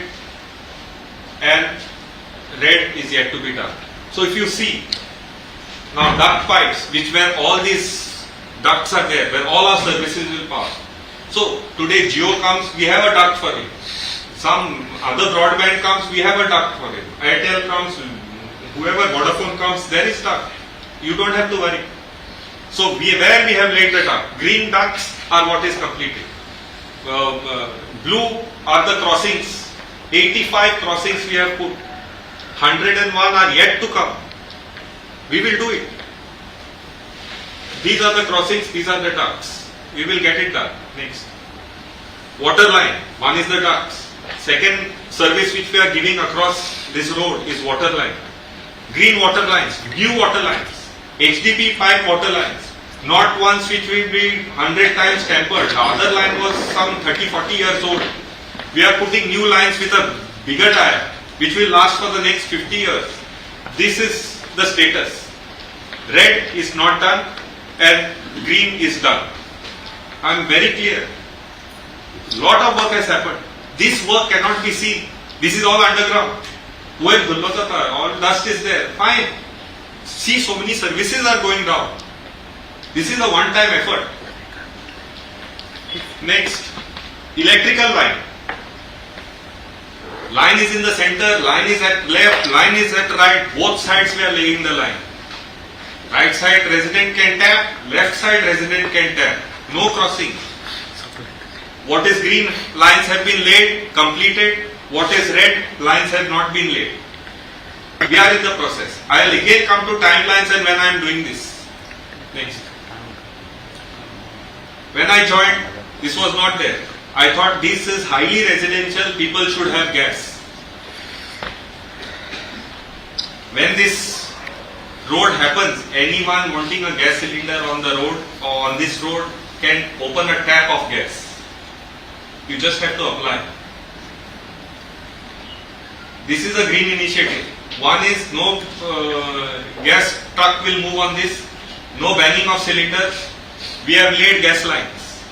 and red is yet to be done. So if you see, now duct pipes, which where all these ducts are there, where all our services will pass. So today Jio comes, we have a duct for him. Some other broadband comes, we have a duct for him. Airtel comes, whoever Vodafone comes, there is duct. You don't have to worry. So where we have laid the duct, green ducts are what is completed. Blue are the crossings. 85 crossings we have put. 101 are yet to come. We will do it. These are the crossings, these are the ducts. We will get it done. Next. Water line, one is the ducts. Second service which we are giving across this road is water line. Green water lines, new water lines, HDP pipe water lines. Not ones which will be 100 times tempered. The other line was some 30-40 years old. We are putting new lines with a bigger dia, which will last for the next 50 years. This is the status. Red is not done and green is done. I am very clear. Lot of work has happened. This work cannot be seen. This is all underground. All dust is there. Fine. See, so many services are going down. This is a one-time effort. Next, electrical line. Line is in the center, line is at left, line is at right. Both sides we are laying the line. Right side resident can tap, left side resident can tap. No crossing. What is green, lines have been laid, completed. What is red, lines have not been laid. We are in the process. I will again come to timelines and when I am doing this. Next. When I joined, this was not there. I thought this is highly residential, people should have gas. When this road happens, anyone wanting a gas cylinder on the road or on this road can open a tap of gas. You just have to apply. This is a green initiative. One is no gas truck will move on this, no banning of cylinders. We have laid gas lines.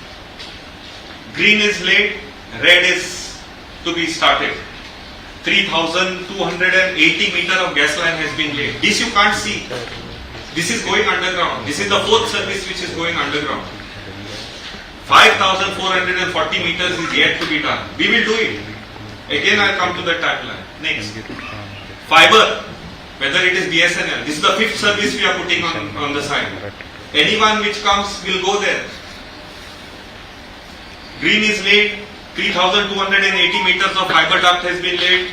Green is laid, red is to be started. 3,280 meter of gas line has been laid. This you can't see. This is going underground. This is the fourth service which is going underground. 5,440 meters is yet to be done. We will do it. Again I will come to the timeline. Next. Fiber, whether it is BSNL. This is the fifth service we are putting on the sign. Anyone which comes will go there. Green is laid, 3,280 meters of fiber duct has been laid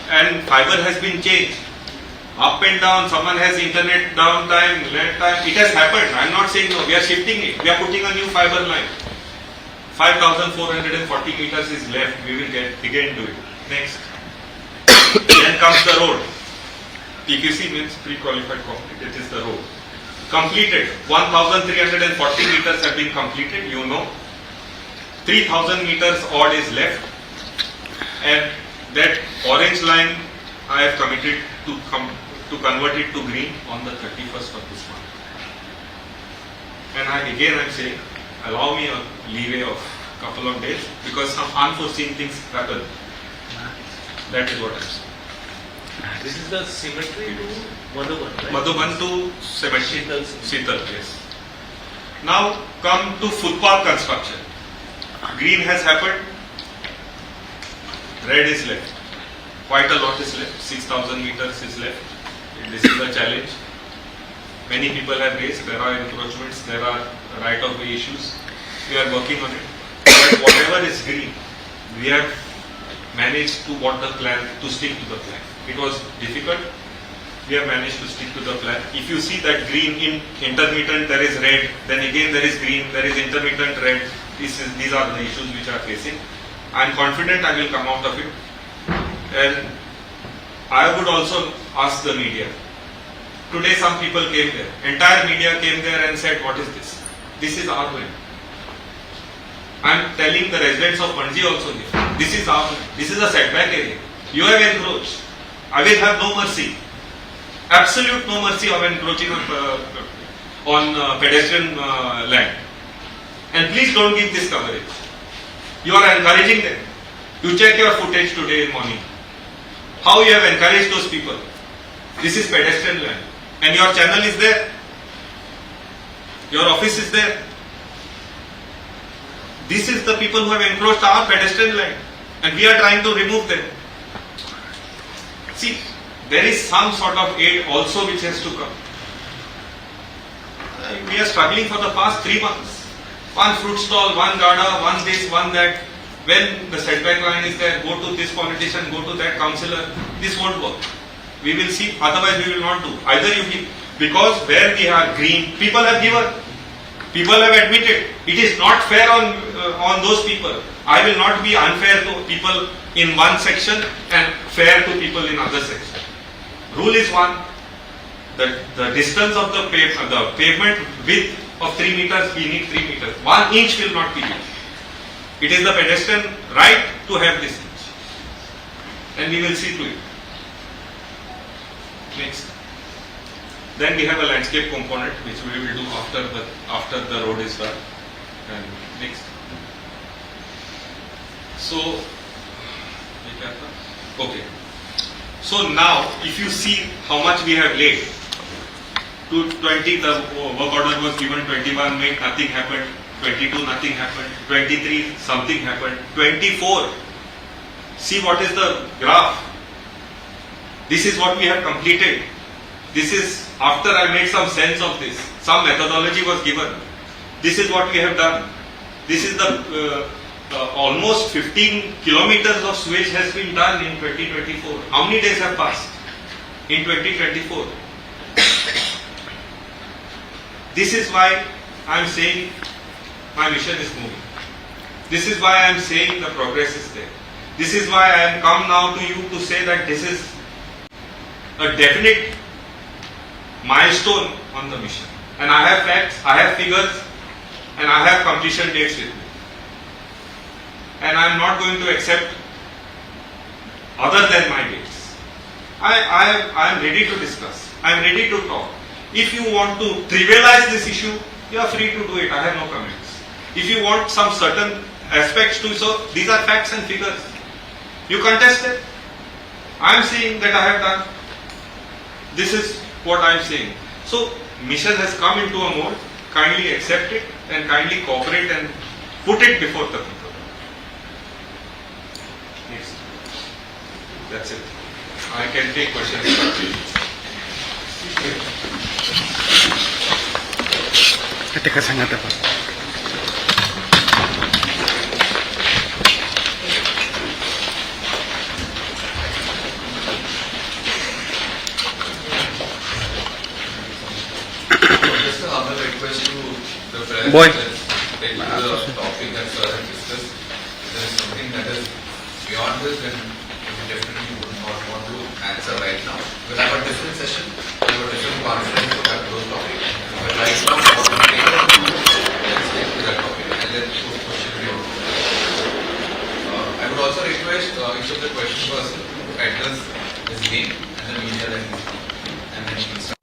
and fiber has been changed. Up and down, someone has internet downtime, LED time. It has happened. I am not saying no. We are shifting it. We are putting a new fiber line. 5,440 meters is left. We will get again do it. Next. Then comes the road. PQC means pre-qualified concrete. It is the road. Completed. 1,340 meters have been completed. You know. 3,000 meters odd is left. And that orange line I have committed to convert it to green on the 31st of this month. And I am saying, allow me a leeway of couple of days because some unforeseen things happen. That is what I am saying. This is the symmetry to Madhuban, right? Madhuban to Setal, Setal. yes. Now come to footpath construction. Green has happened, red is left. Quite a lot is left, 6,000 meters is left. This is a challenge. Many people have raised, there are encroachments, there are right-of-way issues. We are working on it. But whatever is green, we have managed to stick to the plan. It was difficult. We have managed to stick to the plan. If you see that green in intermittent, there is red, then again there is green, there is intermittent red. These are the issues which are facing. I am confident I will come out of it. And I would also ask the media. Today some people came there. Entire media came there and said, what is this? This is our land. I am telling the residents of Panji also here. This is our land. This is a setback area. You have encroached. I will have no mercy. Absolute no mercy of encroaching on pedestrian land. And please don't give this coverage. You are encouraging them. You check your footage today in morning. How you have encouraged those people. This is pedestrian land. And your channel is there. Your office is there. This is the people who have encroached our pedestrian land. And we are trying to remove them. See, there is some sort of aid also which has to come. We are struggling for the past 3 months. One fruit stall, one gada, one this, one that. When the setback line is there, go to this politician, go to that councillor. This won't work. We will see, otherwise we will not do. Either you give, because where we are green, people have given. People have admitted. It is not fair on those people. I will not be unfair to people in one section and fair to people in other section. Rule is one. The distance of the pavement width of 3 meters, we need 3 meters. 1 inch will not be used. It is the pedestrian right to have this inch. And we will see to it. Next. Then we have a landscape component which we will do after the road is done. And next. So, okay. So now, if you see how much we have laid, to 20 the work order was given, 21 May nothing happened, 22 nothing happened, 23 something happened, 24 see what is the graph. This is what we have completed. This is after I made some sense of this, some methodology was given. This is what we have done. This is the almost 15 kilometers of sewage has been done in 2024. How many days have passed in 2024? This is why I am saying my mission is moving. This is why I am saying the progress is there. This is why I am come now to you to say that this is a definite milestone on the mission. And I have facts, I have figures, and I have completion dates with me. And I am not going to accept other than my dates. I am ready to discuss. I am ready to talk. If you want to trivialize this issue, you are free to do it. I have no comments. If you want some certain aspects to, so these are facts and figures. You contest it. I am saying that I have done. This is what I am saying. So, mission has come into a mode. Kindly accept it and kindly cooperate and put it before the people. Next. That's it. I can take questions. Just another request to the press. Boy. Take to the topic that sir has discussed. If there is something that is beyond this, then we definitely would not want to answer right now. We'll have a different session. We'll have a different conference to have those topics. But right now, what we take let's take to that topic and then put question period. I would also request each of the question person to address his name and the media that he's from. And then he can start.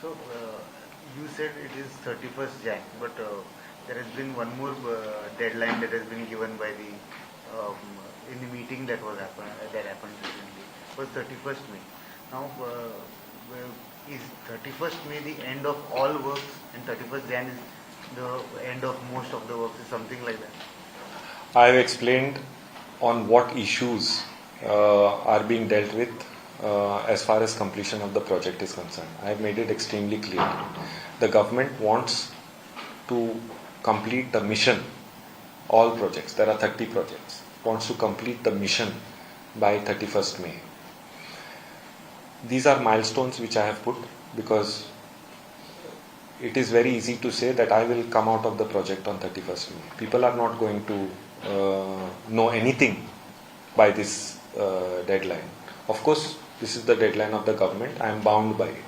So, you said it is 31st Jan, but there has been one more deadline that has been given by the in the meeting that happened recently, was 31st May. Now, is 31st May the end of all works and 31st Jan is the end of most of the works, is something like that? I have explained on what issues are being dealt with as far as completion of the project is concerned. I have made it extremely clear. The government wants to complete the mission, all projects, there are 30 projects, wants to complete the mission by 31st May. These are milestones which I have put because it is very easy to say that I will come out of the project on 31st May. People are not going to know anything by this deadline. Of course, this is the deadline of the government. I am bound by it.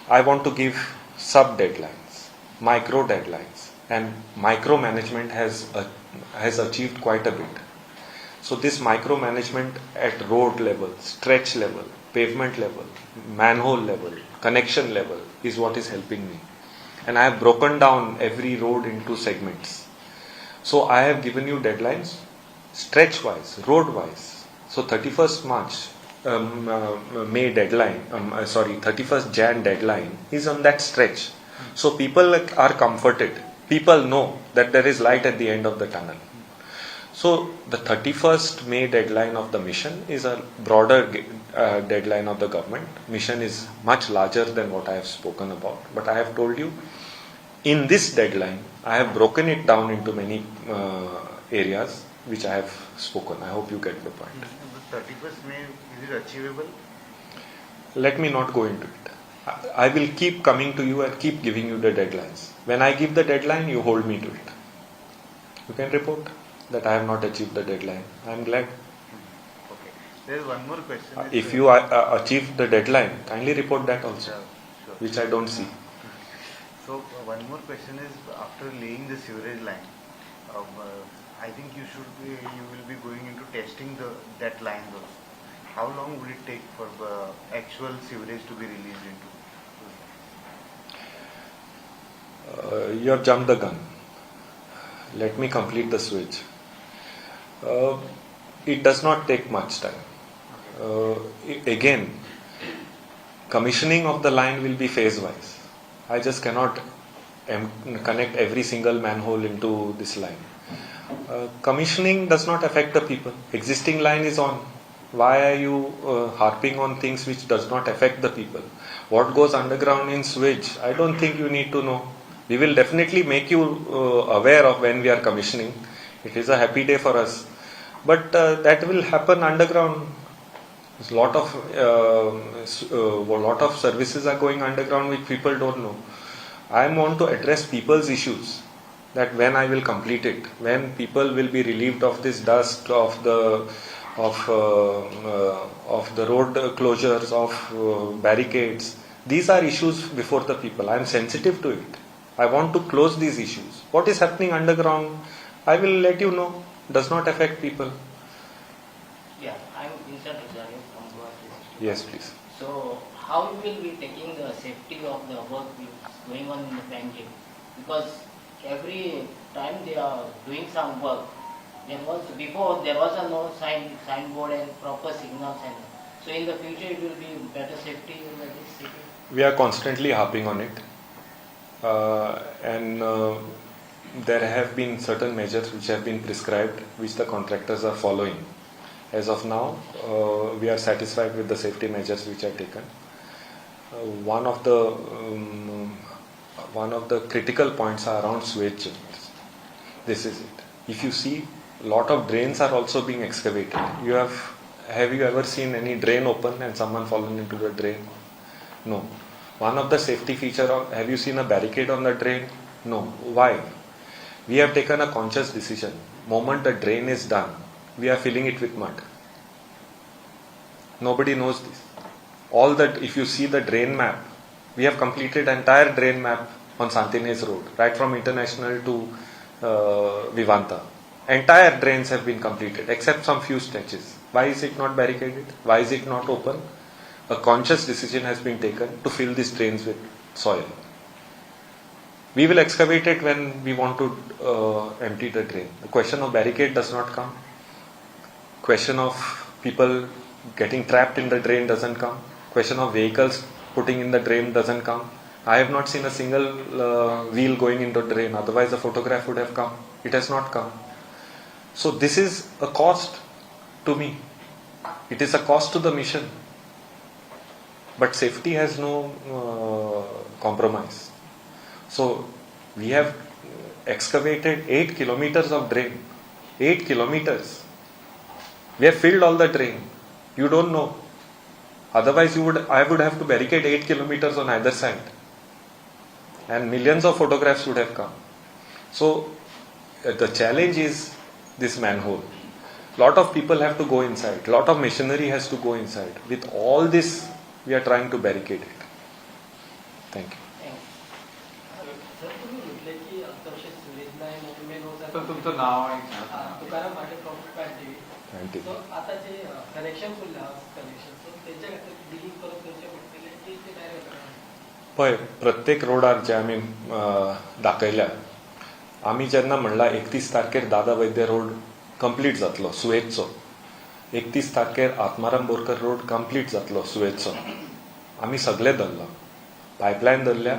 I want to give sub-deadlines, micro-deadlines, and micro-management has achieved quite a bit. So this micro-management at road level, stretch level, pavement level, manhole level, connection level is what is helping me. And I have broken down every road into segments. So I have given you deadlines, stretch-wise, road-wise. So 31st March, May deadline, 31st Jan deadline is on that stretch. So people are comforted. People know that there is light at the end of the tunnel. So the 31st May deadline of the mission is a broader deadline of the government. Mission is much larger than what I have spoken about. But I have told you, in this deadline, I have broken it down into many areas which I have spoken. I hope you get the point. The 31st May, is it achievable? Let me not go into it. I will keep coming to you and keep giving you the deadlines. When I give the deadline, you hold me to it. You can report that I have not achieved the deadline. I am glad. Okay. There is one more question. If you achieve the deadline, kindly report that also, Sure. which I don't see. So one more question is, after laying the sewerage line, I think you will be going into testing that line also. How long will it take for the actual sewerage to be released into? You have jumped the gun. Let me complete the switch. It does not take much time. Again, commissioning of the line will be phase wise. I just cannot connect every single manhole into this line. Commissioning does not affect the people. Existing line is on. Why are you harping on things which does not affect the people? What goes underground in sewage, I don't think you need to know. We will definitely make you aware of when we are commissioning. It is a happy day for us. But that will happen underground. A lot of services are going underground which people don't know. I want to address people's issues. That when I will complete it, when people will be relieved of this dust, of the road closures, of barricades. These are issues before the people. I am sensitive to it. I want to close these issues. What is happening underground, I will let you know. Does not affect people. Yeah, I am Vincent Rosario from Guwahati. Yes, please. So, how you will be taking the safety of the work which is going on in the banking? Because every time they are doing some work, there was no signboard and proper signals, and so in the future it will be better safety in this city. We are constantly harping on it, and there have been certain measures which have been prescribed, which the contractors are following. As of now, we are satisfied with the safety measures which are taken. One of the critical points are around sewage chambers. This is it. If you see, a lot of drains are also being excavated. Have you ever seen any drain open and someone fallen into the drain? No. One of the safety feature have you seen a barricade on the drain? No. Why? We have taken a conscious decision. Moment the drain is done, we are filling it with mud. Nobody knows this. If you see the drain map, we have completed entire drain map on Santines Road, right from International to Vivanta. Entire drains have been completed, except some few stretches. Why is it not barricaded? Why is it not open? A conscious decision has been taken to fill these drains with soil. We will excavate it when we want to empty the drain. The question of barricade does not come. Question of people getting trapped in the drain doesn't come. Question of vehicles putting in the drain doesn't come. I have not seen a single wheel going into the drain. Otherwise, the photograph would have come. It has not come. So this is a cost to me. It is a cost to the mission. But safety has no compromise. So we have excavated 8 kilometers of drain. 8 kilometers. We have filled all the drain. You don't know. Otherwise, I would have to barricade 8 kilometers on either side. And millions of photographs would have come. So, the challenge is this manhole. Lot of people have to go inside. Lot of machinery has to go inside. With all this, we are trying to barricade it. Thank you. Sir तुम्ही म्हटले की आताशी civil line main होता तर तुमचं नाव आहे तुकाराम माझे profit panty Thank you. सो आता जे कनेक्शन फुलले कनेक्शन सो त्याच्या बिलिंग करून त्यांच्या पडटले की ते डायरेक्ट पळय प्रत्येक रोडार जे आमी दाखयल्या आमी जेन्ना म्हणला 31 तारखेर दादा वैद्य रोड कंप्लीट जातलो सुएजचो 31 तारखेर आत्माराम बोरकर रोड कंप्लीट जातलो सुएजचो आमी सगळे धरला पायपलायन धरल्या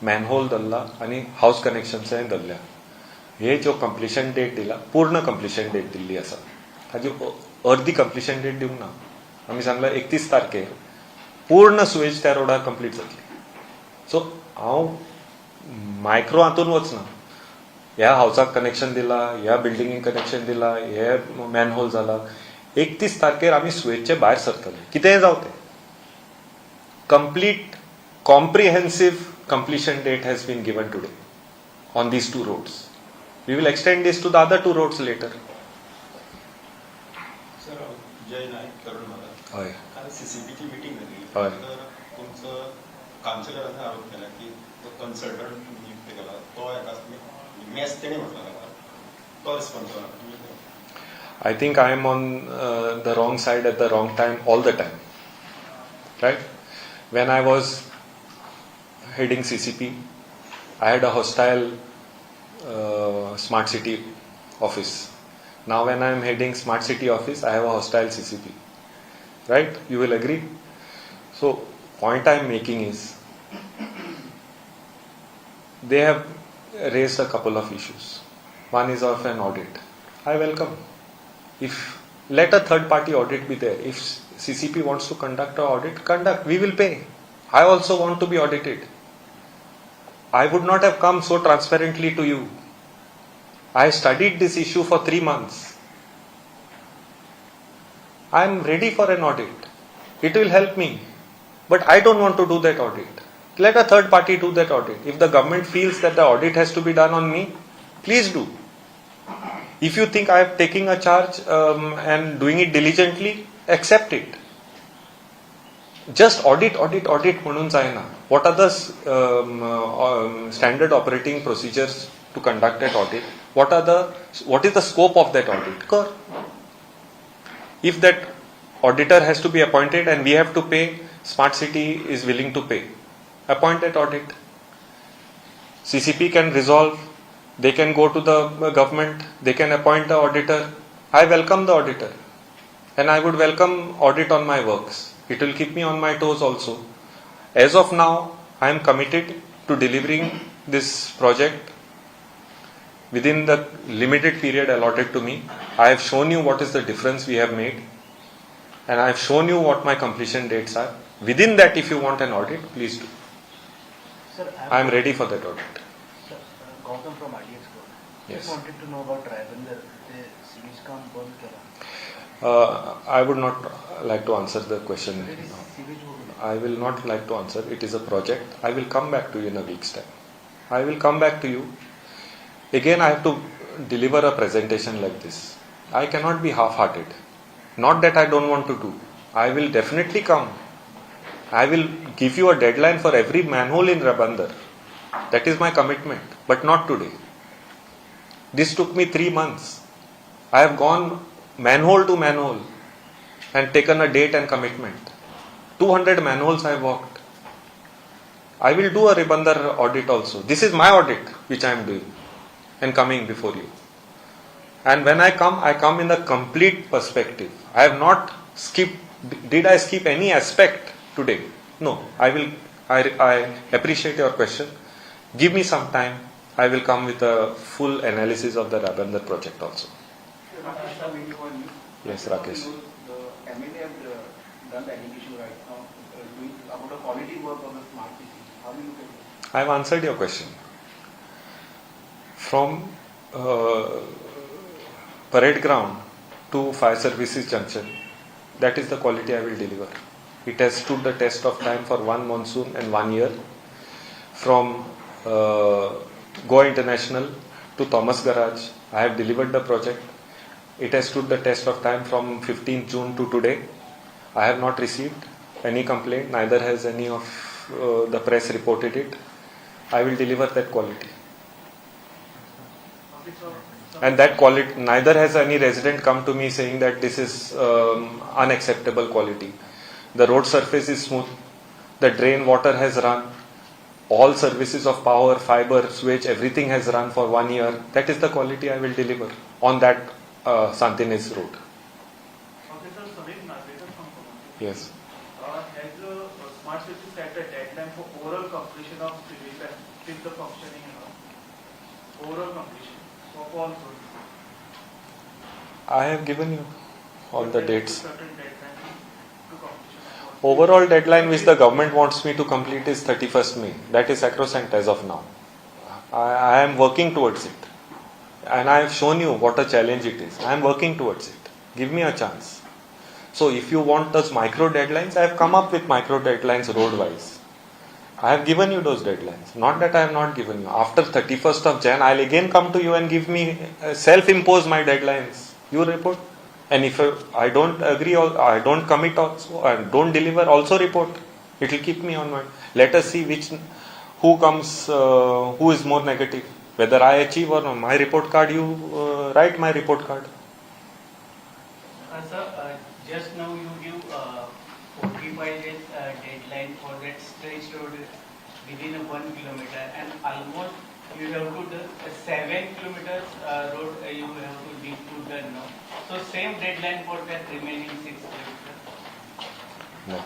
मॅनहोल धरला आणि हाऊस कनेक्शन्सय धरल्या हे जो कंप्लिशन डेट दिला पूर्ण कंप्लिशन डेट दिल्ली आसा हाजी अर्दी कंप्लिशन डेट दिवंक ना आमी सांगला 31 तारखेर पूर्ण सुएज त्या रोडार कंप्लीट जातली सो हांव मायक्रो हातून वचना ह्या हावसाक कनेक्शन दिला ह्या बिल्डिंगेक कनेक्शन दिला हे मॅनहोल जाला 31 तारखेर आमी सुएजचे भायर सरतले कितेंय जावं तें complete comprehensive completion date has been given today on these two roads. We will extend this to the other two roads later. Sir जय नाईक करून मला होय काल सीसीपीची मीटिंग झाली होय. तर तुमचं काउन्सिलरांनी आरोप केला की तो कन्सल्टंट नियुक्त केला तो एका मॅच तेणे म्हटलं का तो responsible I think I am on the wrong side at the wrong time all the time. Right? When I was heading CCP, I had a hostile smart city office. Now when I am heading smart city office, I have a hostile CCP. Right? You will agree? So, point I am making is, they have raised a couple of issues. One is of an audit. I welcome. Let a third party audit be there. If CCP wants to conduct an audit, conduct. We will pay. I also want to be audited. I would not have come so transparently to you. I studied this issue for 3 months. I am ready for an audit. It will help me. But I don't want to do that audit. Let a third party do that audit. If the government feels that the audit has to be done on me, please do. If you think I am taking a charge and doing it diligently, accept it. Just audit म्हणून जायना. What are the standard operating procedures to conduct that audit? What is the scope of that audit? Kar. If that auditor has to be appointed and we have to pay, Smart City is willing to pay. Appoint that audit. CCP can resolve. They can go to the government. They can appoint the auditor. I welcome the auditor. And I would welcome audit on my works. It will keep me on my toes also. As of now, I am committed to delivering this project within the limited period allotted to me. I have shown you what is the difference we have made, and I have shown you what my completion dates are. Within that, if you want an audit, please do. Sir, I am ready for that audit. Sir, Gautam from RDX Group. Yes. Just wanted to know about Rabindar. The sewage काम बंद करा. I would not like to answer the question. There is sewage board. I will not like to answer. It is a project. I will come back to you in a week's time. I will come back to you. Again, I have to deliver a presentation like this. I cannot be half-hearted. Not that I don't want to do. I will definitely come. I will give you a deadline for every manhole in Rabandar. That is my commitment. But not today. This took me 3 months. I have gone manhole to manhole and taken a date and commitment. 200 manholes I walked. I will do a Rabandar audit also. This is my audit which I am doing and coming before you. And when I come in the complete perspective. I have not skipped. Did I skip any aspect today? No. I appreciate your question. Give me some time. I will come with a full analysis of the Rabandar project also. Yes, Rakesh. The MLA have done the education right now, doing about the quality work of the smart city. How do you look at it? I have answered your question. From parade ground to fire services junction, that is the quality I will deliver. It has stood the test of time for one monsoon and 1 year. From Goa International to Thomas Garage, I have delivered the project. It has stood the test of time from 15th June to today. I have not received any complaint, neither has any of the press reported it. I will deliver that quality. And that quality, neither has any resident come to me saying that this is unacceptable quality. The road surface is smooth, the drain water has run, all services of power, fiber, sewage, everything has run for 1 year. That is the quality I will deliver on that Santines road. Yes. Has the smart city set a deadline for overall completion of sewage and keep the functioning overall completion of all roads? I have given you all the dates. Certain deadline to completion of Overall deadline which the government wants me to complete is 31st May. That is sacrosanct as of now. I am working towards it. And I have shown you what a challenge it is. I am working towards it. Give me a chance. So if you want those micro deadlines, I have come up with micro deadlines road wise. I have given you those deadlines. Not that I have not given you. After 31st of Jan, I will again come to you and give me self-impose my deadlines. You report. And if I don't agree or I don't commit also and don't deliver, also report. It will keep me on my. Let us see who comes, who is more negative. Whether I achieve or not. My report card, you write my report card. Sir, just now you give 45 days deadline for that stretch road within 1 kilometer, and almost you have to do 7 kilometers road you have to need to done now. So same deadline for that remaining 6 kilometers. No.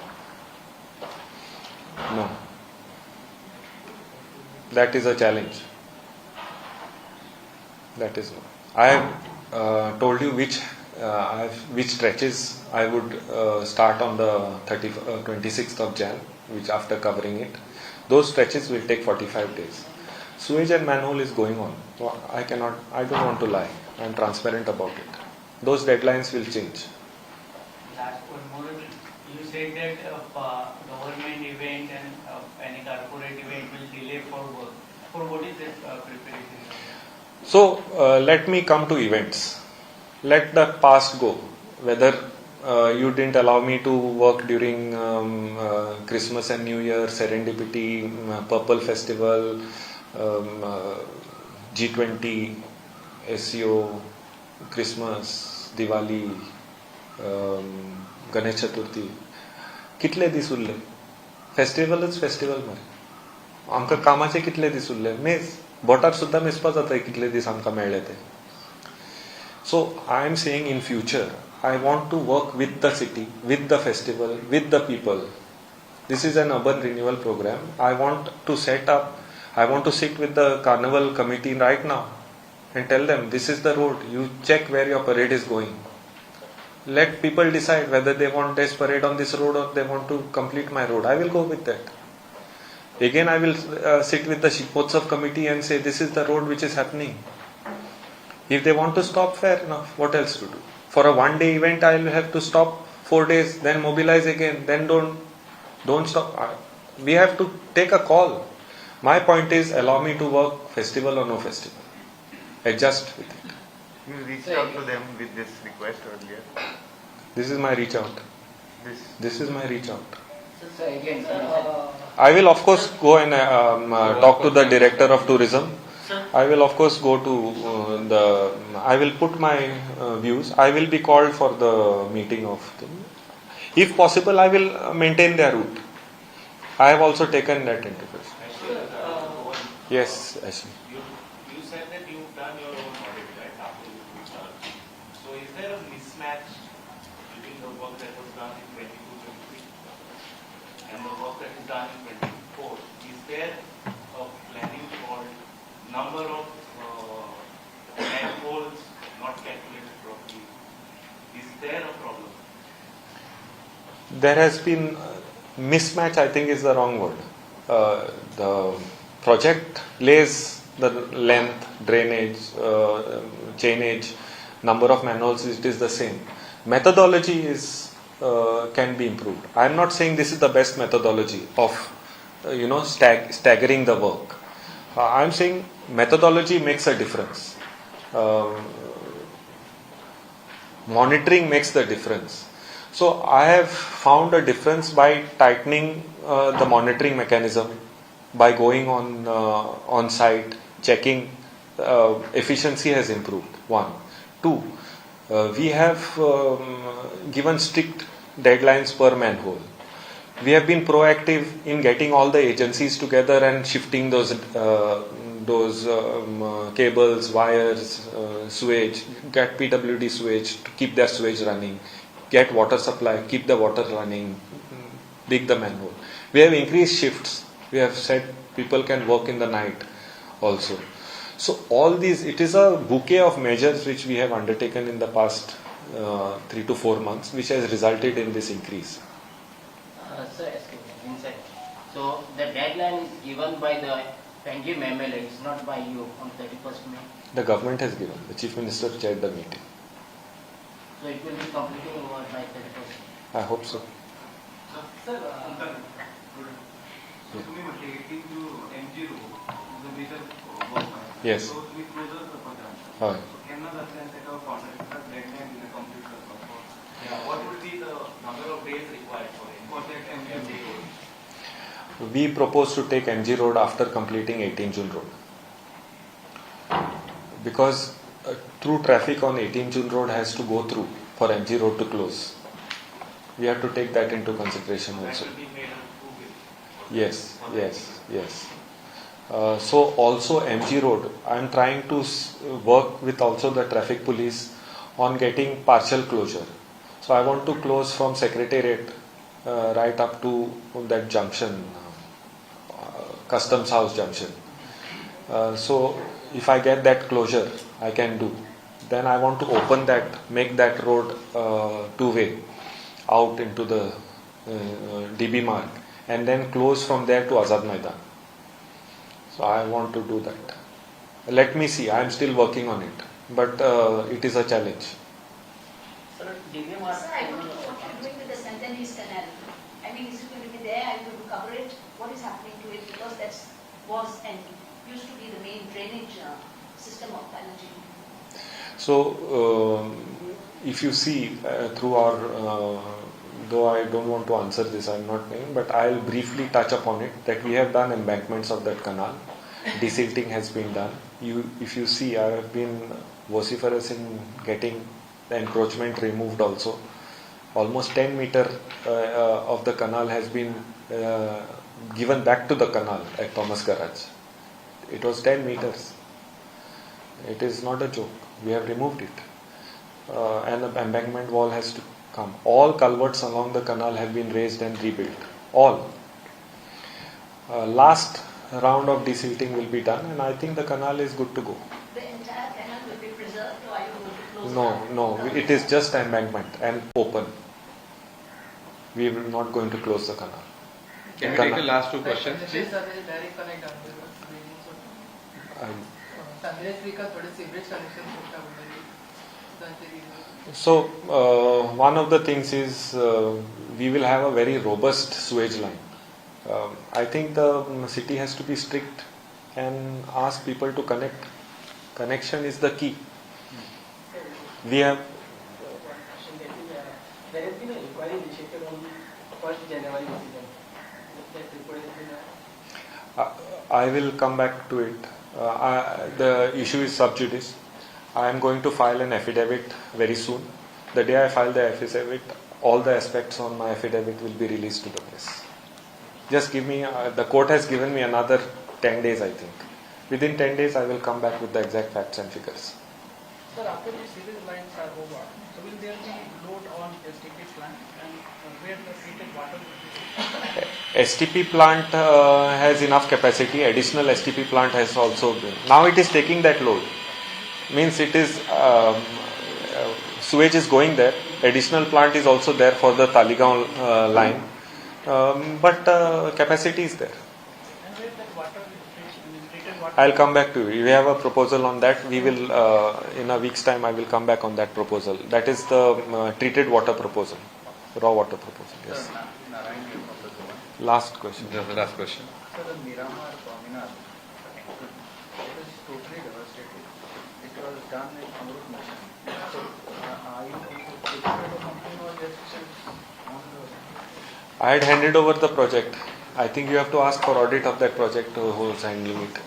No. That is a challenge. That is no. I have told you which stretches I would start on the 26th of Jan, which after covering it. Those stretches will take 45 days. Sewage and manhole is going on. I don't want to lie. I am transparent about it. Those deadlines will change. Last one more. You said that government event and any corporate event will delay for work. For what is this preparation? So let me come to events. Let the past go. Whether you didn't allow me to work during Christmas and New Year, Serendipity, Purple Festival, G20, SEO, Christmas, Diwali, Ganesh Chaturthi. कितले दीस उरले? फेस्टिवलच festival मरे. आमकां कामाचे कितले दीस उरले? मेज. बोटार सुद्दां मेजपा जाता कितले दीस आमकां मेळ्ळे ते. So I am saying in future, I want to work with the city, with the festival, with the people. This is an urban renewal program. I want to sit with the carnival committee right now and tell them this is the road. You check where your parade is going. Let people decide whether they want this parade on this road or they want to complete my road. I will go with that. Again, I will sit with the Shikmotsav committee and say this is the road which is happening. If they want to stop, fair enough. What else to do? For a one-day event, I will have to stop 4 days, then mobilize again, then don't stop. We have to take a call. My point is, allow me to work festival or no festival. Adjust with it. You reached out to them with this request earlier. This is my reach out. This is my reach out. So again, I will of course go and talk to the director of tourism. I will of course go to I will put my views. I will be called for the meeting of them. If possible, I will maintain their route. I have also taken that into consideration. Yes, Ashley. You said that you've done your own audit, right, after you started. So is there a mismatch between the work that was done in 22-23 and the work that is done in 24? Is there a planning called number of manholes not calculated properly? Is there a problem? There has been mismatch, I think is the wrong word. The project lays the length, drainage, chainage, number of manholes, it is the same. Methodology is can be improved. I am not saying this is the best methodology of staggering the work. I am saying methodology makes a difference. Monitoring makes the difference. So I have found a difference by tightening the monitoring mechanism, by going on site, checking. Efficiency has improved. 1, 2. We have given strict deadlines per manhole. We have been proactive in getting all the agencies together and shifting those cables, wires, sewage, get PWD sewage to keep their sewage running, get water supply, keep the water running, dig the manhole. We have increased shifts. We have said people can work in the night also. So all these, it is a bouquet of measures which we have undertaken in the past 3 to 4 months, which has resulted in this increase. Sir, excuse me, inside. So the deadline is given by the Penji MLA, it's not by you on 31st May. The government has given. The Chief Minister chaired the meeting. So it will be completing over by 31st May. I hope so. Sir, तुम्ही म्हटले 18 to MG road is a major work. Yes. So we close the program. Right. So केन्ना जातलें तेका contract deadline दिले complete करपाक. What would be the number of days required for that MG road? We propose to take MG Road after completing 18 June Road. Because through traffic on 18 June Road has to go through for MG Road to close. We have to take that into consideration also. Yes. So also MG Road, I am trying to work with also the traffic police on getting partial closure. So I want to close from Secretariat right up to that junction, Customs House junction. So if I get that closure, I can do. Then I want to open that, make that road two-way out into the DB mark, and then close from there to Azad Maidan. So I want to do that. Let me see, I am still working on it, but it is a challenge. Sir, I want to know what you are doing with the Centennies Canal. I mean, is it going to be there? Are you going to cover it? What is happening to it? Because that was and used to be the main drainage system of Panaji. So, if you see through our, though I don't want to answer this, I'm not saying, but I'll briefly touch upon it, that we have done embankments of that canal. Desilting has been done. If you see, I have been vociferous in getting the encroachment removed also. Almost 10 meter of the canal has been given back to the canal at Thomas Garage. It was 10 meters. It is not a joke. We have removed it. And the embankment wall has to come. All culverts along the canal have been raised and rebuilt. All. Last round of desilting will be done, and I think the canal is good to go. The entire canal will be preserved, or are you going to close No, it is just embankment and open. We are not going to close the canal. Can we take the last two questions, please? So, one of the things is we will have a very robust sewage line. I think the city has to be strict and ask people to connect. Connection is the key. We have. There has been an inquiry initiated on 1st January incident. That report has been I will come back to it. The issue is sub judice. I am going to file an affidavit very soon. The day I file the affidavit, all the aspects on my affidavit will be released to the press. Just give me, the court has given me another 10 days, I think. Within 10 days, I will come back with the exact facts and figures. Sir, after the sewage lines are over, so will there be load on STP plant and where the treated water will be? STP plant has enough capacity. Additional STP plant has also been. Now it is taking that load. Means it is, sewage is going there. Additional plant is also there for the Taligaon line. But capacity is there. And where that water will be treated I'll come back to you. We have a proposal on that. We will, in a week's time, I will come back on that proposal. That is the treated water proposal, raw water proposal. Yes. Last question. The last question. So the Miramar Promenade, it is totally devastated. It was done with Amrut mission. So are you going to take it or something or just on the... I had handed over the project. I think you have to ask for audit of that project who is handling it.